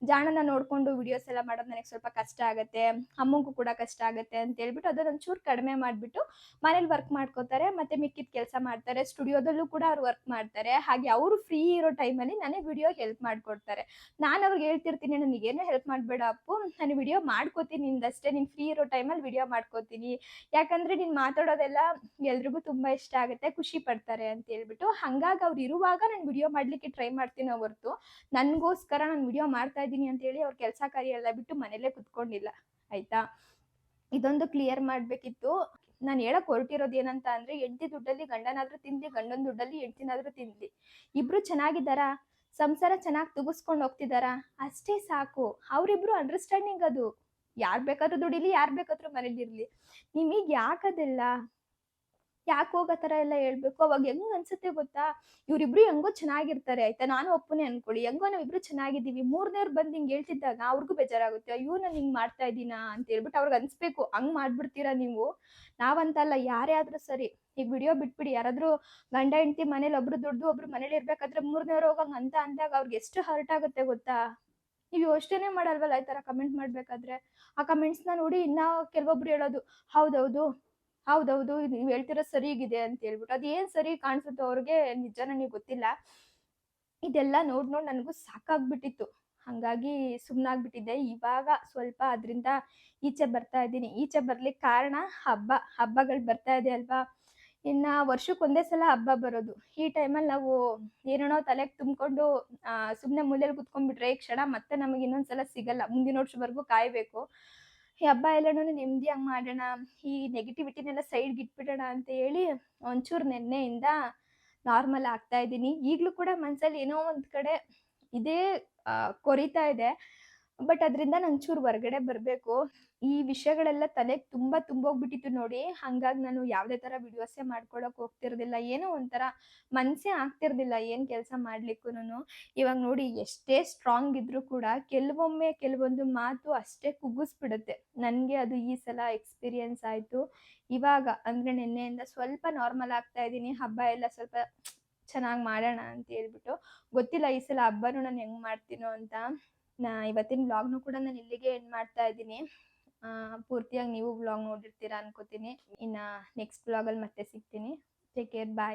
ಜಾಣನ ನೋಡ್ಕೊಂಡು ವಿಡಿಯೋಸ್ ಎಲ್ಲ ಮಾಡೋದು ನನಗೆ ಸ್ವಲ್ಪ ಕಷ್ಟ ಆಗುತ್ತೆ, ಅಮ್ಮಂಗೂ ಕೂಡ ಕಷ್ಟ ಆಗುತ್ತೆ ಅಂತ ಹೇಳ್ಬಿಟ್ಟು ಅದನ್ನ ಒಂಚೂರು ಕಡಿಮೆ ಮಾಡಿಬಿಟ್ಟು ಮನೇಲಿ ವರ್ಕ್ ಮಾಡ್ಕೋತಾರೆ. ಮತ್ತೆ ಮಿಕ್ಕಿದ ಕೆಲಸ ಮಾಡ್ತಾರೆ. ಸ್ಟುಡಿಯೋದಲ್ಲೂ ಕೂಡ ಅವ್ರು ವರ್ಕ್ ಮಾಡ್ತಾರೆ. ಹಾಗೆ ಅವರು ಫ್ರೀ ಇರೋ ಟೈಮಲ್ಲಿ ನನಗೆ ವಿಡಿಯೋ ಹೆಲ್ಪ್ ಮಾಡ್ಕೊಡ್ತಾರೆ. ನಾನು ಅವ್ರಿಗೆ ಹೇಳ್ತಿರ್ತೀನಿ, ನನಗೇನು ಹೆಲ್ಪ್ ಮಾಡಬೇಡ ಅಪ್ಪು, ನಾನು ವಿಡಿಯೋ ಮಾಡ್ಕೋತೀನಿ ನಿಂದಷ್ಟೇ, ನೀನು ಫ್ರೀ ಇರೋ ಟೈಮಲ್ಲಿ ವಿಡಿಯೋ ಮಾಡ್ಕೋತೀನಿ, ಯಾಕಂದ್ರೆ ನೀನು ಮಾತಾಡೋದೆಲ್ಲ ಎಲ್ರಿಗೂ ತುಂಬಾ ಇಷ್ಟ ಆಗುತ್ತೆ, ಖುಷಿ ಪಡ್ತಾರೆ ಅಂತ ಹೇಳ್ಬಿಟ್ಟು. ಹಂಗಾಗಿ ಅವ್ರು ಇರುವಾಗ ನಾನು ವಿಡಿಯೋ ಮಾಡ್ಲಿಕ್ಕೆ ಟ್ರೈ ಮಾಡ್ತೀನಿ ಹೊರತು ನನಗೋಸ್ಕರ ನಾನು ವಿಡಿಯೋ ಮಾಡ್ತಾ ಇದ್ದೀನಿ ಅಂತ ಹೇಳಿ ಅವ್ರ ಕೆಲಸ ಕಾರ್ಯ ಎಲ್ಲ ಬಿಟ್ಟು ಮನೇಲೇ ಕುತ್ಕೊಂಡಿಲ್ಲ ಆಯ್ತಾ. ಇದೊಂದು ಕ್ಲಿಯರ್ ಮಾಡ್ಬೇಕಿತ್ತು. ನಾನು ಹೇಳಕ್ ಹೊರಟಿರೋದು ಏನಂತ ಅಂದ್ರೆ, ಹೆಂಡತಿ ದುಡ್ಡಲ್ಲಿ ಗಂಡನಾದ್ರೂ ತಿನ್ಲಿ, ಗಂಡನ ದುಡ್ಡಲ್ಲಿ ಹೆಂಡತಿನಾದ್ರೂ ತಿನ್ಲಿ, ಇಬ್ರು ಚೆನ್ನಾಗಿದ್ದಾರಾ, ಸಂಸಾರ ಚೆನ್ನಾಗಿ ತುಗಿಸ್ಕೊಂಡು ಹೋಗ್ತಿದಾರಾ, ಅಷ್ಟೇ ಸಾಕು. ಅವರಿಬ್ರು ಅಂಡರ್ಸ್ಟ್ಯಾಂಡಿಂಗ್ ಅದು. ಯಾರ್ ಬೇಕಾದ್ರೂ ದುಡಿಲಿ, ಯಾರ್ ಬೇಕಾದ್ರೂ ಮನೇಲಿ ಇರ್ಲಿ. ನಿಮಗ್ ಯಾಕದೆಲ್ಲ, ಯಾಕೆ ಹೋಗೋ ಥರ ಎಲ್ಲ ಹೇಳ್ಬೇಕು? ಅವಾಗ ಹೆಂಗ್ ಅನ್ಸುತ್ತೆ ಗೊತ್ತಾ, ಇವ್ರಿಬ್ರು ಹೆಂಗೋ ಚೆನ್ನಾಗಿರ್ತಾರೆ ಆಯ್ತಾ, ನಾನು ಒಪ್ಪನೆ ಅನ್ಕೊಳ್ಳಿ, ಹೆಂಗೋ ನಾವಿಬ್ರು ಚೆನ್ನಾಗಿದ್ದೀವಿ, ಮೂರನೇವ್ರು ಬಂದು ಹಿಂಗೆ ಹೇಳ್ತಿದ್ದಾಗ ಅವ್ರಿಗೂ ಬೇಜಾರಾಗುತ್ತೆ. ಅಯ್ಯೋ ನಾನು ಹಿಂಗೆ ಮಾಡ್ತಾ ಇದ್ದೀನಾ ಅಂತ ಹೇಳ್ಬಿಟ್ಟು ಅವ್ರಿಗೆ ಅನ್ಸ್ಬೇಕು. ಹಂಗ್ ಮಾಡ್ಬಿಡ್ತೀರಾ ನೀವು? ನಾವಂತಲ್ಲ, ಯಾರೇ ಆದ್ರೂ ಸರಿ. ಈಗ ವಿಡಿಯೋ ಬಿಟ್ಬಿಡಿ, ಯಾರಾದ್ರೂ ಗಂಡ ಹೆಂಡತಿ ಮನೇಲಿ ಒಬ್ರು ದುಡ್ದು ಒಬ್ರು ಮನೇಲಿ ಇರ್ಬೇಕಾದ್ರೆ ಮೂರನೇವ್ರು ಹೋಗಂಗ್ ಅಂತ ಅಂದಾಗ ಅವ್ರಿಗೆ ಎಷ್ಟು ಹರ್ಟ್ ಆಗುತ್ತೆ ಗೊತ್ತಾ? ನೀವು ಯೋಚನೆ ಮಾಡಲ್ವಲ್ಲ ಈ ತರ ಕಮೆಂಟ್ ಮಾಡ್ಬೇಕಾದ್ರೆ. ಆ ಕಮೆಂಟ್ಸ್ನ ನೋಡಿ ಇನ್ನ ಕೆಲವೊಬ್ರು ಹೇಳೋದು, ಹೌದೌದು ಹೌದೌದು ನೀವು ಹೇಳ್ತಿರೋ ಸರಿಗಿದೆ ಅಂತ ಹೇಳ್ಬಿಟ್ಟು. ಅದೇನ್ ಸರಿ ಕಾಣಿಸುತ್ತೋ ಅವ್ರಿಗೆ ನಿಜ ನನಗೆ ಗೊತ್ತಿಲ್ಲ. ಇದೆಲ್ಲ ನೋಡ್ ನನಗೂ ಸಾಕಾಗ್ಬಿಟ್ಟಿತ್ತು. ಹಂಗಾಗಿ ಸುಮ್ನಾಗ್ಬಿಟ್ಟಿದ್ದೆ. ಇವಾಗ ಸ್ವಲ್ಪ ಅದ್ರಿಂದ ಈಚೆ ಬರ್ತಾ ಇದ್ದೀನಿ. ಈಚೆ ಬರ್ಲಿಕ್ಕೆ ಕಾರಣ ಹಬ್ಬಗಳು ಬರ್ತಾ ಇದೆ ಅಲ್ವಾ. ಇನ್ನ ವರ್ಷಕ್ಕೊಂದೇ ಸಲ ಹಬ್ಬ ಬರೋದು. ಈ ಟೈಮಲ್ಲಿ ನಾವು ಏನೇನೋ ತಲೆಗೆ ತುಂಬಿಕೊಂಡು ಸುಮ್ಮನೆ ಮೂಲೆಯಲ್ಲಿ ಕುತ್ಕೊಂಡ್ಬಿಟ್ರೆ ಈ ಕ್ಷಣ ಮತ್ತೆ ನಮಗೆ ಇನ್ನೊಂದ್ಸಲ ಸಿಗಲ್ಲ. ಮುಂದಿನ ವರ್ಷವರೆಗೂ ಕಾಯ್ಬೇಕು. ಈ ಹಬ್ಬ ಎಲ್ಲನೂ ನೆಮ್ಮದಿಯಾಗಿ ಮಾಡೋಣ, ಈ ನೆಗೆಟಿವಿಟಿನೆಲ್ಲ ಸೈಡ್ಗೆ ಇಟ್ಬಿಡೋಣ ಅಂತ ಹೇಳಿ ಒಂಚೂರು ನೆನ್ನೆಯಿಂದ ನಾರ್ಮಲ್ ಆಗ್ತಾ ಇದ್ದೀನಿ. ಈಗಲೂ ಕೂಡ ಮನ್ಸಲ್ಲಿ ಏನೋ ಒಂದ್ ಕಡೆ ಇದೇ ಕೊರಿತಾ ಇದೆ. ಬಟ್ ಅದರಿಂದ ನಂಚೂರು ಹೊರಗಡೆ ಬರಬೇಕು. ಈ ವಿಷಯಗಳೆಲ್ಲ ತಲೆಗೆ ತುಂಬಾ ತುಂಬೋಗ್ಬಿಟ್ಟಿತ್ತು ನೋಡಿ. ಹಂಗಾಗಿ ನಾನು ಯಾವುದೇ ತರ ವಿಡಿಯೋಸೇ ಮಾಡ್ಕೊಳಕ್ ಹೋಗ್ತಿರ್ಲಿಲ್ಲ. ಏನೋ ಒಂಥರ ಮನ್ಸೇ ಆಗ್ತಿರ್ಲಿಲ್ಲ ಏನ್ ಕೆಲಸ ಮಾಡ್ಲಿಕ್ಕೂನು. ಇವಾಗ ನೋಡಿ ಎಷ್ಟೇ ಸ್ಟ್ರಾಂಗ್ ಇದ್ರೂ ಕೂಡ ಕೆಲವೊಮ್ಮೆ ಕೆಲವೊಂದು ಮಾತು ಅಷ್ಟೇ ಕುಗ್ಗಿಸ್ಬಿಡುತ್ತೆ. ನನ್ಗೆ ಅದು ಈ ಸಲ ಎಕ್ಸ್ಪೀರಿಯನ್ಸ್ ಆಯ್ತು. ಇವಾಗ ಅಂದ್ರೆ ನಿನ್ನೆಯಿಂದ ಸ್ವಲ್ಪ ನಾರ್ಮಲ್ ಆಗ್ತಾ ಇದ್ದೀನಿ. ಹಬ್ಬ ಎಲ್ಲ ಸ್ವಲ್ಪ ಚೆನ್ನಾಗಿ ಮಾಡೋಣ ಅಂತ ಹೇಳ್ಬಿಟ್ಟು. ಗೊತ್ತಿಲ್ಲ ಈ ಸಲ ಹಬ್ಬನು ನಾನು ಹೆಂಗ್ ಮಾಡ್ತೀನೋ ಅಂತ. ಇವತ್ತಿನ ವ್ಲಾಗ್ನು ಕೂಡ ನಾನು ಇಲ್ಲಿಗೆ ಎಂಡ್ ಮಾಡ್ತಾ ಇದ್ದೀನಿ. ಪೂರ್ತಿಯಾಗಿ ನೀವು ವ್ಲಾಗ್ ನೋಡಿರ್ತೀರಾ ಅನ್ಕೋತೀನಿ. ಇನ್ನ ನೆಕ್ಸ್ಟ್ ವ್ಲಾಗಲ್ಲಿ ಮತ್ತೆ ಸಿಗ್ತೀನಿ. ಟೇಕ್ ಕೇರ್, ಬಾಯ್.